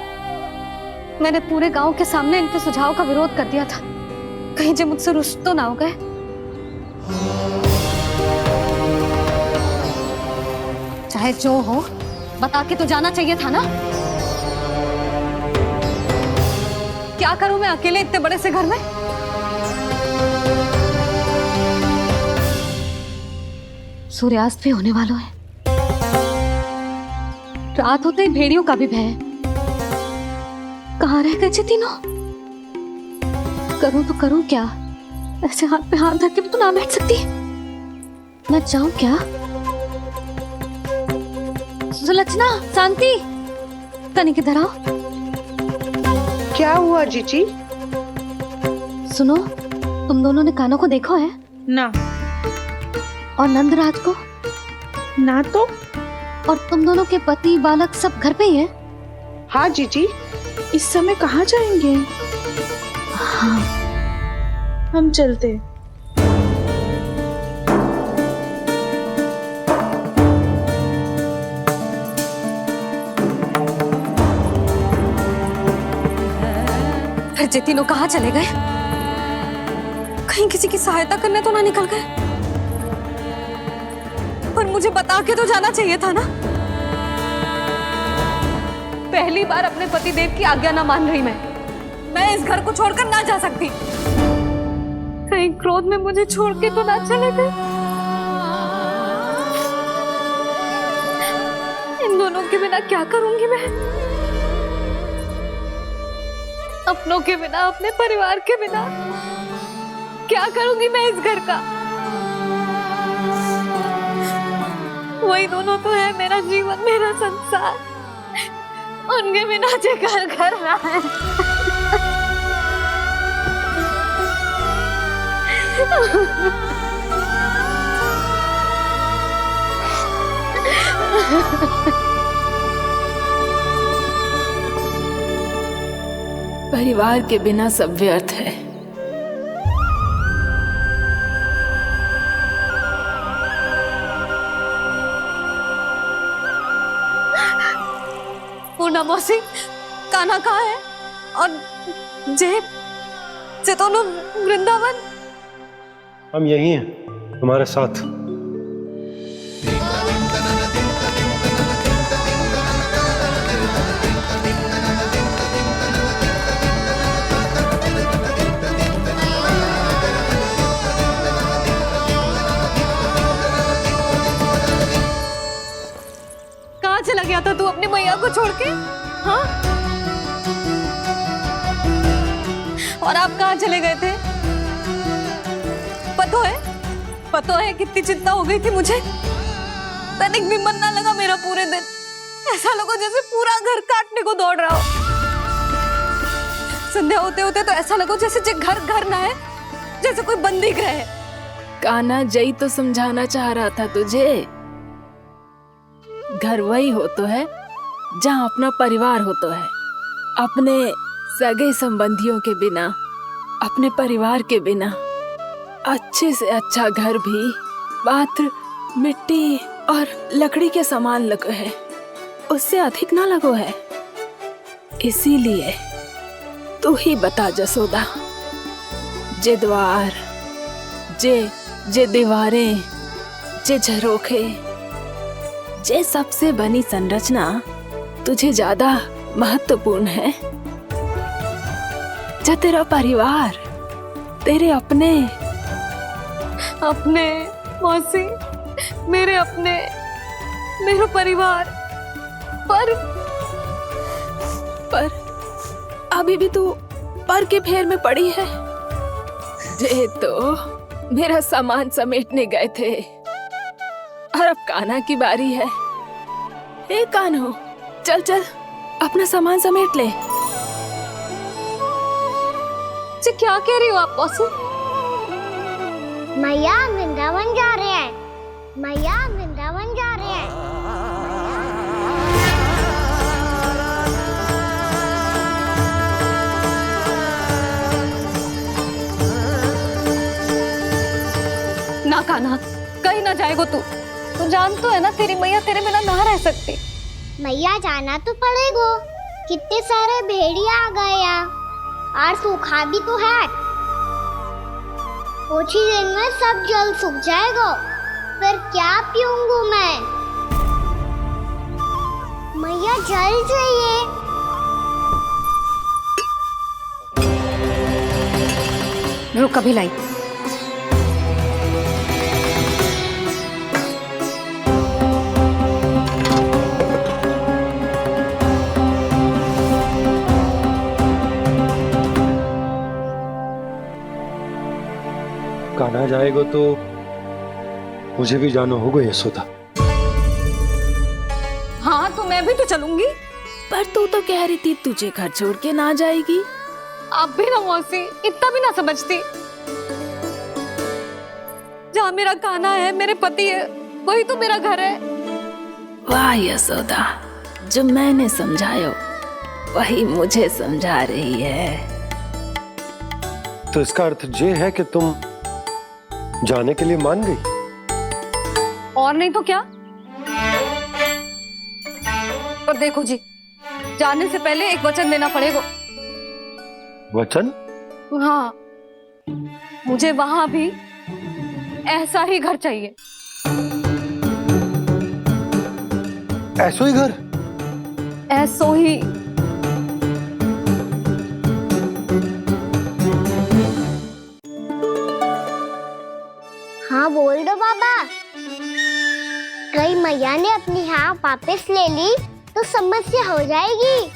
मैंने पूरे गांव के सामने इनके सुझाव का विरोध कर दिया था। कहीं जे मुझसे रुष्ट तो ना हो गए। चाहे जो हो, बता के तो जाना चाहिए था ना। क्या करूं मैं अकेले इतने बड़े से घर में? सूर्यास्त भी होने वाला है। रात होते ही भेड़ियों का भी भय है। कहाँ रह गए तीनों? करूं तो करूं क्या? ऐसे हाथ पे हाथ धर के भी तो ना बैठ सकती। मैं जाऊं क्या? सुलक्षणा, शांति, तनिक इधर आओ। क्या हुआ जीजी? सुनो, तुम दोनों ने कान्हा को देखा है? ना। और नंदराज को? ना तो। और तुम दोनों के पति बालक सब घर पे ही है? हाँ जीजी, इस समय कहाँ जाएंगे? हाँ। हम चलते। फिर जे तीनों कहाँ चले गए? कहीं किसी की सहायता करने तो ना निकल गए? पर मुझे बता के तो जाना चाहिए था ना। पहली बार अपने पतिदेव की आज्ञा ना मान रही मैं इस घर को छोड़कर ना जा सकती। कहीं क्रोध में मुझे छोड़ के तो ना चले गए। इन दोनों के बिना क्या करूंगी मैं? अपनों के बिना, अपने परिवार के बिना क्या करूंगी मैं इस घर का? वही दोनों तो है मेरा जीवन, मेरा संसार। उनके बिना जे घर घर रहा है। परिवार के बिना सब व्यर्थ है। पूर्णा मौसी, कान्हा कहाँ है? और जे दोनों वृंदावन? हम यही हैं, तुम्हारे साथ। कहाँ चला गया था तू अपनी मैया को छोड़ के? हाँ? और आप कहाँ चले गए थे? पता है कितनी चिंता हो गई थी मुझे। तनिक भी मन ना लगा मेरा पूरे दिन। ऐसा लगा जैसे पूरा घर काटने को दौड़ रहा हो। संध्या होते होते तो ऐसा लगा जैसे घर घर ना है, जैसे कोई बंदी गृह है। कान्हा जय तो समझाना चाह रहा था तुझे। घर वही हो तो है जहाँ अपना परिवार हो तो है। अपने सगे संबंधियों के बिना, अपने परिवार के बिना अच्छे से अच्छा घर भी मात्र मिट्टी और लकड़ी के समान लगो है, उससे अधिक ना लगो है। इसीलिए तू ही बता जसोदा, जे द्वार, जे दीवारें, जे झरोखे, जे सबसे बनी संरचना तुझे ज्यादा महत्वपूर्ण है? जो तेरा परिवार, तेरे अपने मौसी, मेरा परिवार। पर अभी भी तू पर के फेर में पड़ी है। जे तो मेरा सामान समेटने गए थे और अब कान्हा की बारी है। ए कान्हो, चल चल अपना सामान समेट ले। जी क्या कह रही हो आप मौसी? मैया वृंदावन जा रहे हैं। मैया वृंदावन जा रहे हैं। ना कान्हा, कहीं ना जाएगो तू जान तो है ना तेरी मैया तेरे बिना ना रह सकती। मैया जाना तो पड़ेगा। कितने सारे भेड़िया आ गए यहाँ, और सूखा भी तो है। कुछ ही दिन में सब जल सूख जाएगा, फिर क्या पीऊंगी मैं? मैया जल चाहिए। रुक कभी लाई। कान्हा जाएगा तो मुझे भी जाना होगा यशोदा। हाँ तो मैं भी तो चलूंगी। पर तू तो कह रही थी तुझे घर छोड़ के ना जाएगी। आप भी ना मौसी, इतना भी ना समझती। जहाँ मेरा कान्हा है, मेरे पति है, वही तो मेरा घर है। वाह यशोदा, जो मैंने समझाया वही मुझे समझा रही है। तो इसका अर्थ ये है कि तुम जाने के लिए मान गई? और नहीं तो क्या। और देखो जी, जाने से पहले एक वचन देना पड़ेगा। वचन? हाँ, मुझे वहां भी ऐसा ही घर चाहिए। ऐसो ही घर? ऐसो ही। हाँ बोल दो बाबा। कहीं मैया ने अपनी हाँ वापस ले ली तो समस्या हो जाएगी।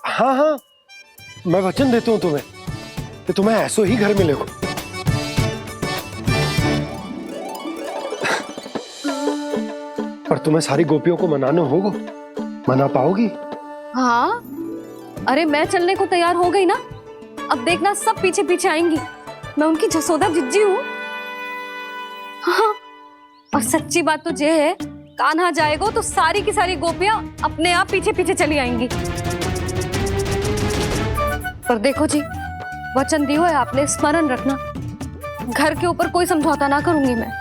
हाँ हाँ, मैं वचन देता हूँ तुम्हें कि तुम्हें ऐसो ही घर मिलेगा। पर तुम्हें सारी गोपियों को मनाना होगा। मना पाओगी? हाँ, अरे मैं चलने को तैयार हो गई ना। अब देखना सब पीछे पीछे आएंगी। मैं उनकी जसोदा जिज्जी हूँ। हाँ, और सच्ची बात तो ये है, कान्हा जाएगा तो सारी की सारी गोपियां अपने आप पीछे पीछे चली आएंगी। पर देखो जी, वचन दियो है आपने, स्मरण रखना। घर के ऊपर कोई समझौता ना करूंगी मैं।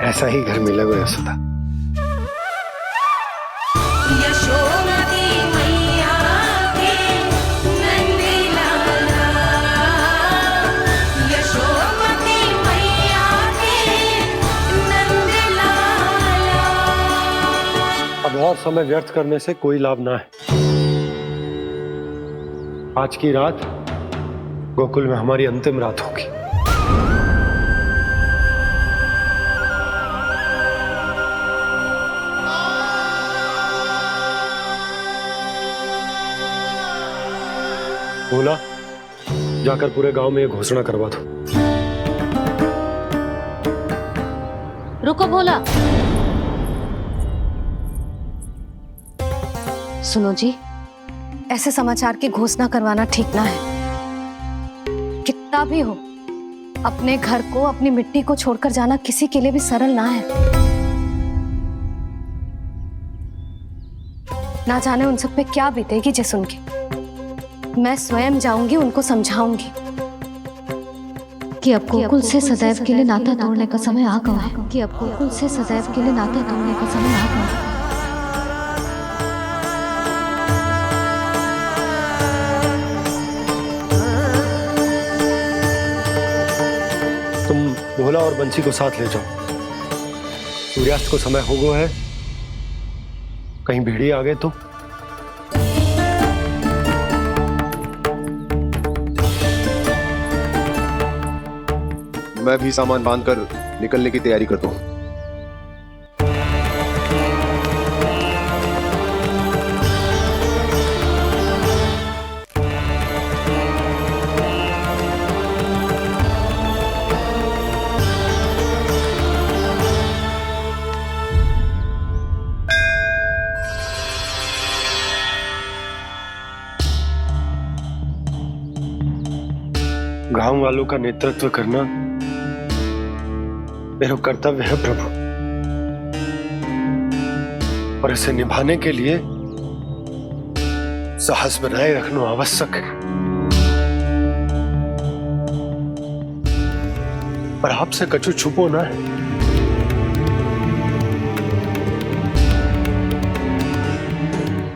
ऐसा ही घर मिलेगा यशोदा। अब और समय व्यर्थ करने से कोई लाभ ना है। आज की रात गोकुल में हमारी अंतिम रात होगी। बोला, जाकर पूरे गांव में ये घोषणा करवा दो। रुको भोला। सुनो जी, ऐसे समाचार की घोषणा करवाना ठीक ना है। कितना भी हो, अपने घर को, अपनी मिट्टी को छोड़कर जाना किसी के लिए भी सरल ना है। ना जाने उन सब पे क्या बीतेगी जे सुन के। मैं स्वयं जाऊंगी, उनको समझाऊंगी कि अब गोकुल से सदैव के लिए नाता तोड़ने का समय आ गया है। कि अब गोकुल से सदैव के लिए नाता तोड़ने का समय आ गया है। तुम भोला और बंसी को साथ ले जाओ। सूर्यास्त को समय हो गया है, कहीं भीड़ी आ गए तो। मैं भी सामान बांधकर निकलने की तैयारी करता हूँ। गांव वालों का नेतृत्व करना मेरा कर्तव्य है प्रभु, और इसे निभाने के लिए साहस बनाए रखना आवश्यक है। पर आपसे कछु छुपो ना है।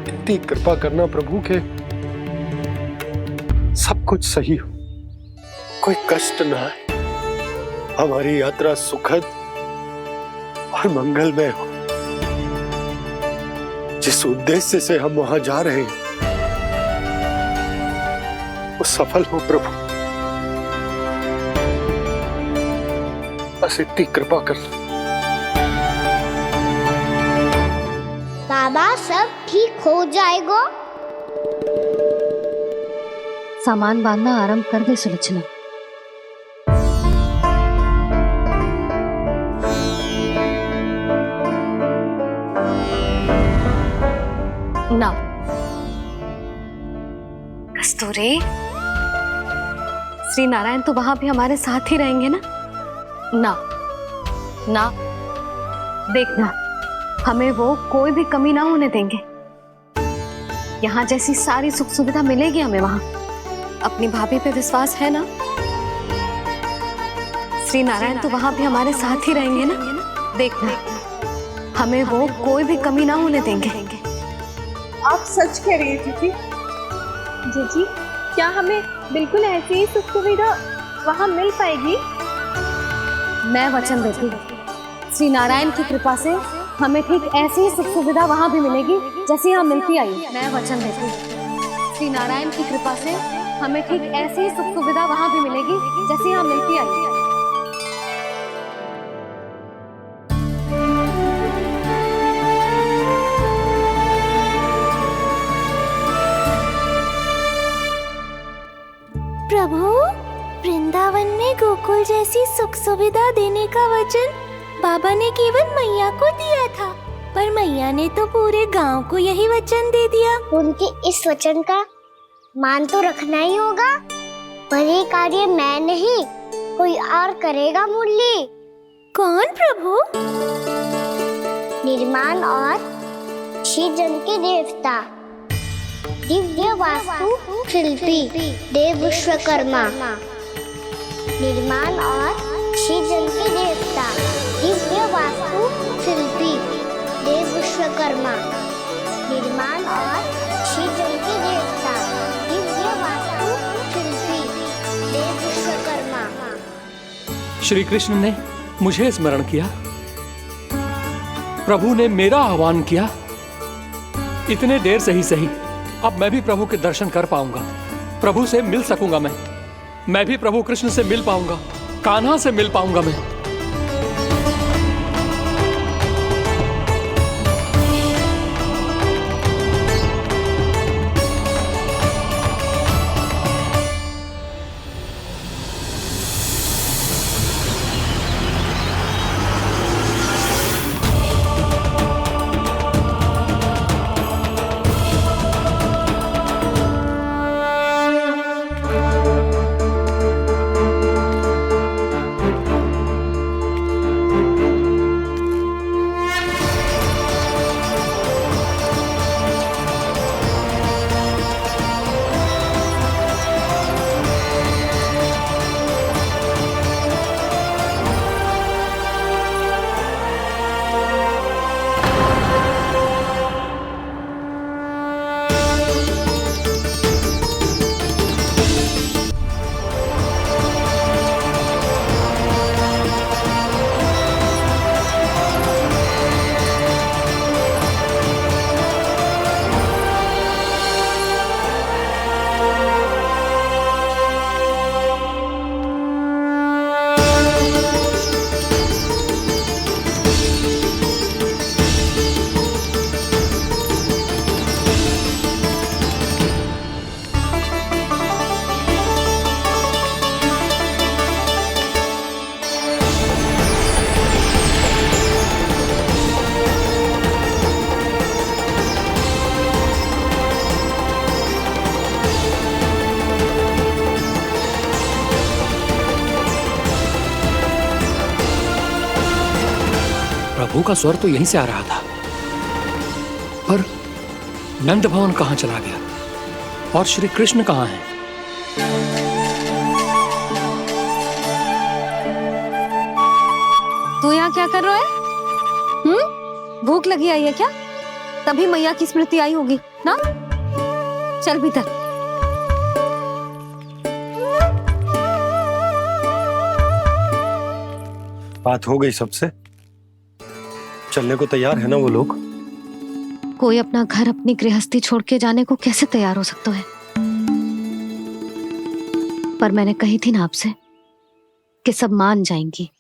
इतनी कृपा करना प्रभु के सब कुछ सही हो, कोई कष्ट ना है, हमारी यात्रा सुखद और मंगलमय हो। जिस उद्देश्य से हम वहां जा रहे हैं वो सफल हो प्रभु, बस इतनी कृपा कर। बाबा सब ठीक हो जाएगा। सामान बांधना आरंभ कर दे सुलोचना। ना कस्तूरी, श्री नारायण तो वहां भी हमारे साथ ही रहेंगे ना? ना ना, देखना हमें वो कोई भी कमी ना होने देंगे। यहाँ जैसी सारी सुख सुविधा मिलेगी हमें वहां। अपनी भाभी पे विश्वास है ना? श्री नारायण तो वहां भी हमारे साथ ही रहेंगे ना? देखना हमें वो कोई भी कमी ना होने देंगे। आप सच कह रही थी जी? जीजी, क्या हमें बिल्कुल ऐसी ही सुख सुविधा वहाँ मिल पाएगी? मैं वचन देती हूँ, श्री नारायण की कृपा से हमें ठीक ऐसी ही सुख सुविधा वहाँ भी मिलेगी जैसी यहाँ मिलती आई। मैं वचन देती हूँ, श्री नारायण की कृपा से हमें ठीक ऐसी ही सुख सुविधा वहाँ भी मिलेगी जैसी यहाँ मिलती आई। प्रभु, वृंदावन में गोकुल जैसी सुख सुविधा देने का वचन बाबा ने केवल मैया को दिया था, पर मैया ने तो पूरे गांव को यही वचन दे दिया। उनके इस वचन का मान तो रखना ही होगा, पर ये कार्य मैं नहीं कोई और करेगा। मुरली कौन प्रभु? निर्माण और श्रीजन के देवता, दिव्य वास्तु शिल्पी देव विश्वकर्मा। निर्माण और श्रीजन के देवता, दिव्य वास्तु शिल्पी देव विश्वकर्मा। निर्माण और श्रीजन के देवता, दिव्य वास्तु शिल्पी देव विश्वकर्मा। श्री कृष्ण ने मुझे स्मरण किया, प्रभु ने मेरा आह्वान किया। इतने देर से ही सही, अब मैं भी प्रभु के दर्शन कर पाऊंगा, प्रभु से मिल सकूंगा। मैं भी प्रभु कृष्ण से मिल पाऊंगा, कान्हा से मिल पाऊंगा मैं। प्रभु का स्वर तो यहीं से आ रहा था, पर नंद भवन कहां चला गया और श्री कृष्ण कहां हैं? तू यहाँ क्या कर रहा है? भूख लगी आई है क्या? तभी मैया की स्मृति आई होगी ना? चल भीतर। बात हो गई सबसे? चलने को तैयार है ना वो लोग? कोई अपना घर अपनी गृहस्थी छोड़ के जाने को कैसे तैयार हो सकता है? पर मैंने कही थी ना आपसे कि सब मान जाएंगी।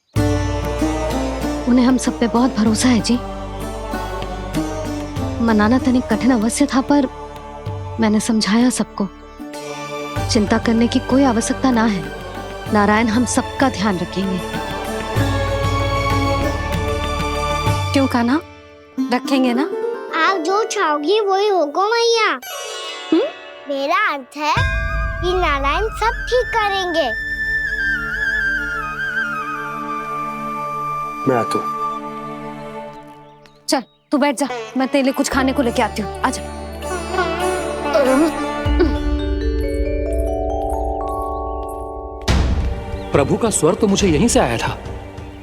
उन्हें हम सब पे बहुत भरोसा है जी। मनाना तनिक कठिन अवश्य था, पर मैंने समझाया सबको। चिंता करने की कोई आवश्यकता ना है, नारायण हम सबका ध्यान रखेंगे। क्यों कान्हा, रखेंगे ना? आप जो चाहोगी वही होगा मैया। मेरा अर्थ है कि नारायण सब ठीक करेंगे। मैं आता हूँ। चल तू बैठ जा, मैं तेरे लिए कुछ खाने को लेके आती हूँ। आजा। प्रभु का स्वर तो मुझे यहीं से आया था,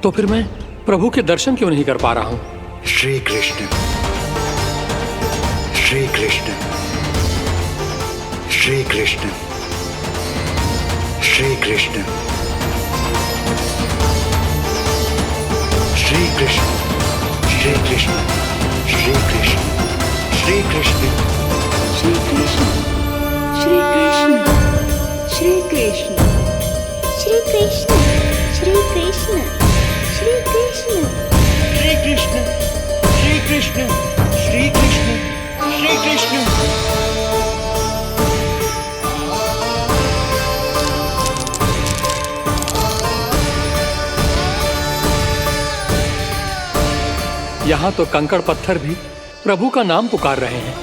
तो फिर मैं प्रभु के दर्शन क्यों नहीं कर पा रहा हूँ? श्री कृष्ण श्री कृष्ण श्री कृष्ण श्री कृष्ण श्री कृष्ण श्री कृष्ण श्री कृष्ण श्री कृष्ण श्री कृष्ण श्री कृष्ण श्री कृष्ण श्री कृष्ण श्री कृष्ण श्री कृष्ण श्री कृष्ण श्री कृष्ण श्री कृष्ण श्री कृष्ण। यहाँ तो कंकड़ पत्थर भी प्रभु का नाम पुकार रहे हैं,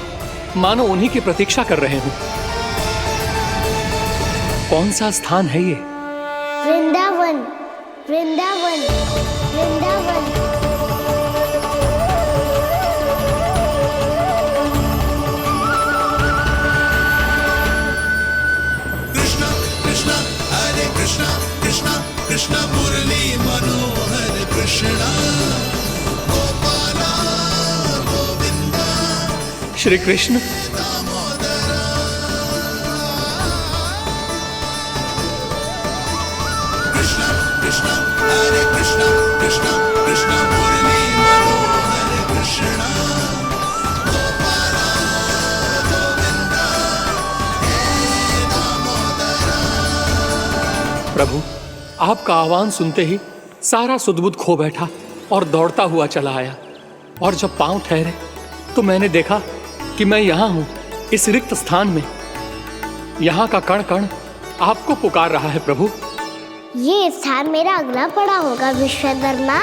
मानो उन्हीं की प्रतीक्षा कर रहे हों। कौन सा स्थान है ये? वृंदावन वृंदावन वृंदावन। कृष्णा कृष्णा हरे कृष्णा कृष्णा कृष्णा मुरली मनोहर कृष्णा गोपाला गोविंदा। श्री कृष्ण कृष्णा कृष्णा हरे कृष्णा कृष्णा कृष्णा मुरली मनोहर कृष्णा गोपाला गोविंदा हे दामोदरा। प्रभु, आपका आह्वान सुनते ही सारा सुध-बुध खो बैठा और दौड़ता हुआ चला आया। और जब पांव ठहरे तो मैंने देखा कि मैं यहाँ हूँ, इस रिक्त स्थान में। यहाँ का कण कण आपको पुकार रहा है प्रभु। ये स्थान मेरा अगला पड़ा होगा विश्वकर्मा,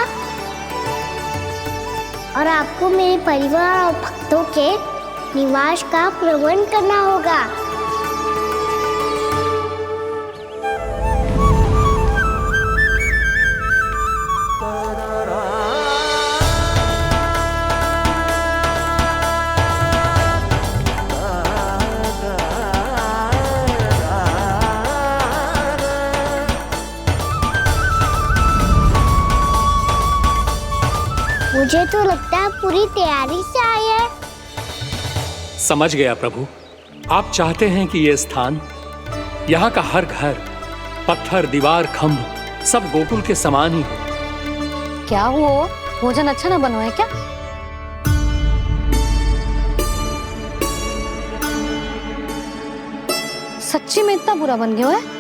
और आपको मेरे परिवार और भक्तों के निवास का प्रबंध करना होगा। मुझे तो लगता है पूरी तैयारी से आए हैं। समझ गया प्रभु, आप चाहते हैं कि ये स्थान, यहाँ का हर घर, पत्थर, दीवार, खम्भ सब गोकुल के समान ही हो। क्या हुआ? भोजन अच्छा ना बनो है क्या? सच्ची में इतना बुरा बन गया है?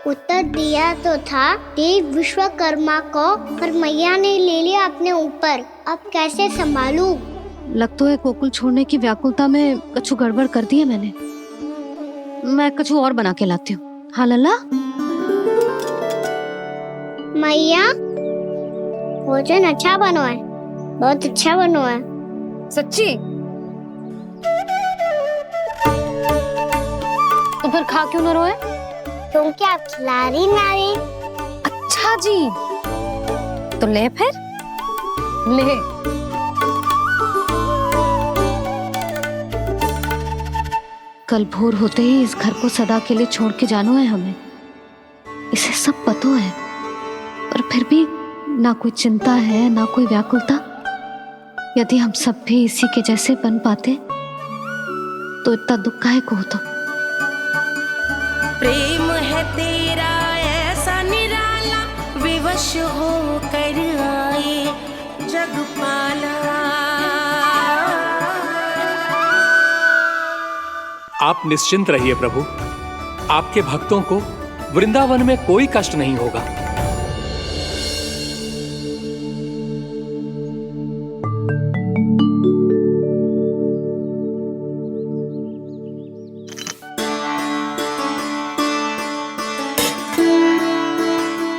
उत्तर दिया तो था देव विश्वकर्मा को, पर मैया ने ले लिया अपने ऊपर। अब कैसे संभालूं? लग तो है गोकुल छोड़ने की व्याकुलता में कछु गड़बड़ कर दी है मैंने। मैं कछु और बना के लाती हूँ। हाँ लल्ला? मैया, भोजन अच्छा बनो है, बहुत अच्छा बनो है। सच्ची? तो फिर खा क्यों न रोए? तुम क्या खिला रही नारी? अच्छा जी, तो ले फिर ले। कल भोर होते ही इस घर को सदा के लिए छोड़ के जाना है हमें। इसे सब पता है, पर फिर भी ना कोई चिंता है ना कोई व्याकुलता। यदि हम सब भी इसी के जैसे बन पाते तो इतना दुख काहे को होता। प्रेम है तेरा ऐसा निराला, विवश हो कर आए जगपाला। आप निश्चिंत रहिए प्रभु, आपके भक्तों को वृंदावन में कोई कष्ट नहीं होगा।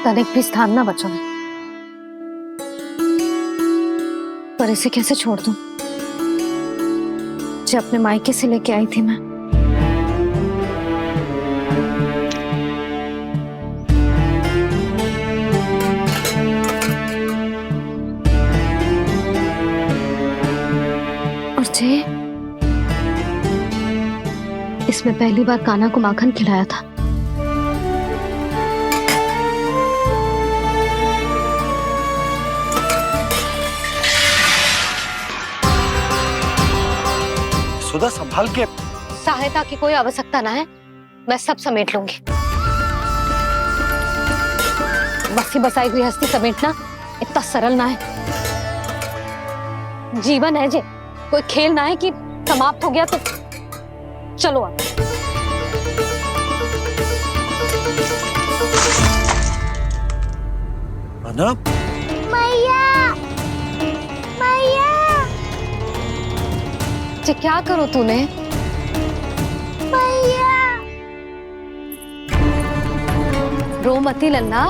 तनिक भी स्थान ना बचो है, पर इसे कैसे छोड़ दूं जो अपने मायके से लेके आई थी मैं। और जे इसमें पहली बार कान्हा को माखन खिलाया था। सुधा संभाल के। सहायता की कोई आवश्यकता ना है, मैं सब समेट लूंगी। बसी बसाई गृहस्थी समेटना इतना सरल ना है। जीवन है जे, कोई खेल ना है कि समाप्त हो गया तो चलो आप। अना, मैया मैया जे क्या करो तूने? मैया रो मती लल्ला।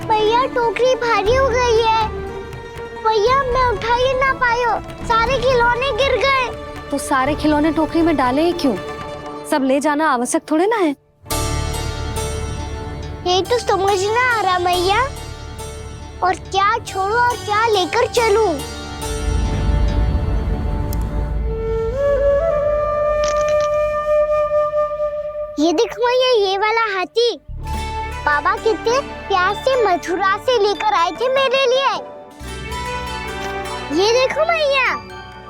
भैया टोकरी भारी हो गई है। भैया मैं उठा ही ना पायो, सारे खिलौने गिर गए। तो सारे खिलौने टोकरी में डाले ही क्यों? सब ले जाना आवश्यक थोड़े ना है। यही तो समझ ना आ रहा मैया, और क्या छोड़ू और क्या लेकर चलूं? ये देखो मैया, ये वाला हाथी बाबा कितने प्यार से मथुरा से लेकर आए थे मेरे लिए। ये देखो मैया,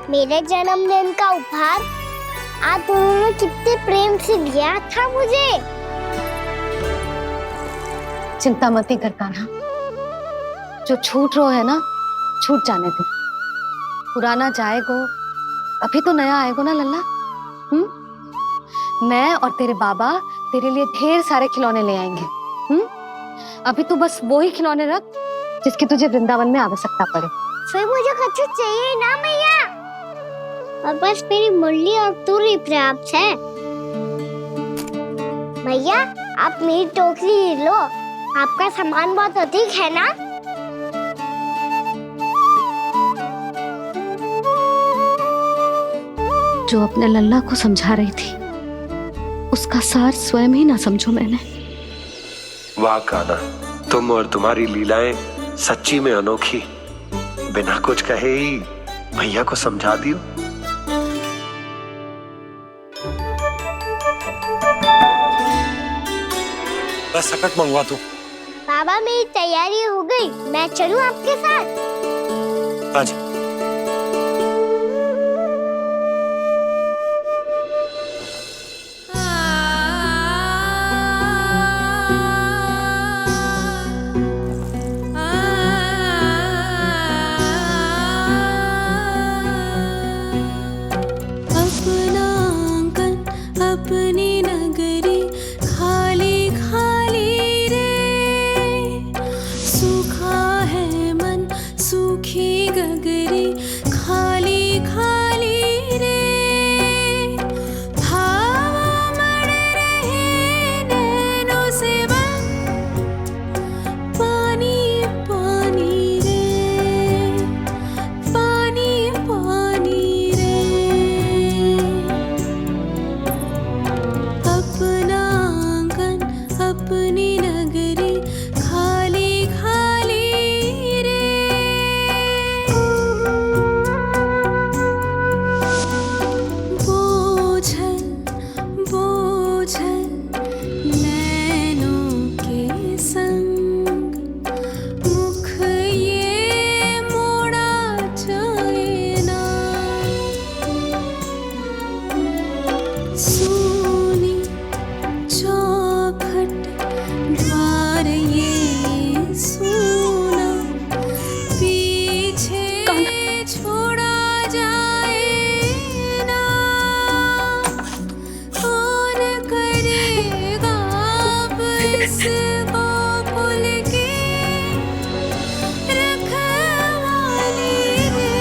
मेरे जन्मदिन का उपहार आप उन्होंने कितने प्रेम से दिया था मुझे। चिंता मत कर कान्हा, जो छूट रो है ना, छूट जाने दे। पुराना जाएगो, अभी तो नया आएगो ना लल्ला। मैं और तेरे बाबा तेरे लिए ढेर सारे खिलौने ले आएंगे। अभी तू बस वो ही खिलौने रख जिसकी तुझे वृंदावन में आवश्यकता पड़े। फिर मुझे कुछ चाहिए ना मैया, और बस मेरी मुरली और तू ही पर्याप्त है। भैया आप मेरी टोकरी लो, आपका सामान बहुत अधिक है ना। जो अपने लल्ला को समझा रही थी, उसका सार स्वयं ही ना समझो मैंने। वाह कान्हा, तुम और तुम्हारी लीलाएं सच्ची में अनोखी। बिना कुछ कहे ही भैया को समझा दियो। बस सकट मंगवा दो। बाबा मेरी तैयारी हो गई, मैं चलूं आपके साथ? आजा। अपनी नगरी खाली खाली रे, सूखा है मन सूखी गगरी खाली खाली रे, हवा मर रहे नैनों से बन पानी पानी रे, पानी पानी रे। अपना आंगन अपनी नगरी खाली खाली रे। बोझल बोझल नैनों के संग, मुख ये मोड़ा जाए ना। सोनी चौखट द्वार ये सोना, पीछे छोड़ा जाए ना। कौन करेगा अब इसको भूल के रखवाली रे।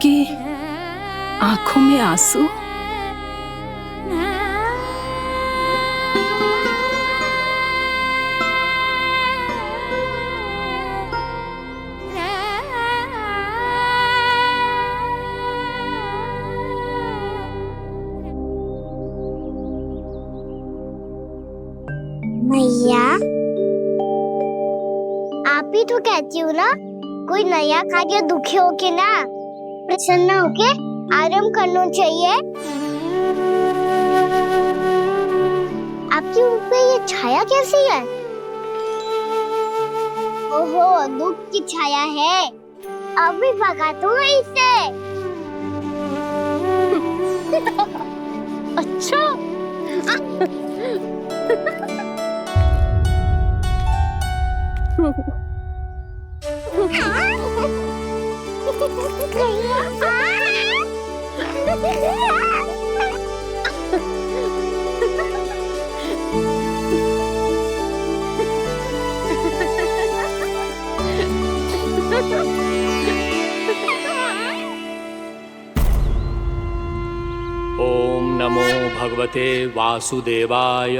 आपकी आंखों में आंसू? मैया, आप ही तो कहती हो ना, कोई नया खा के दुखी होके ना, प्रसन्न होके आराम करना चाहिए। आपकी मुंह पे ये छाया कैसी है? ओहो, दुख की छाया है। अभी भगा दूं इसे। अच्छा। ओम नमो भगवते वासुदेवाय।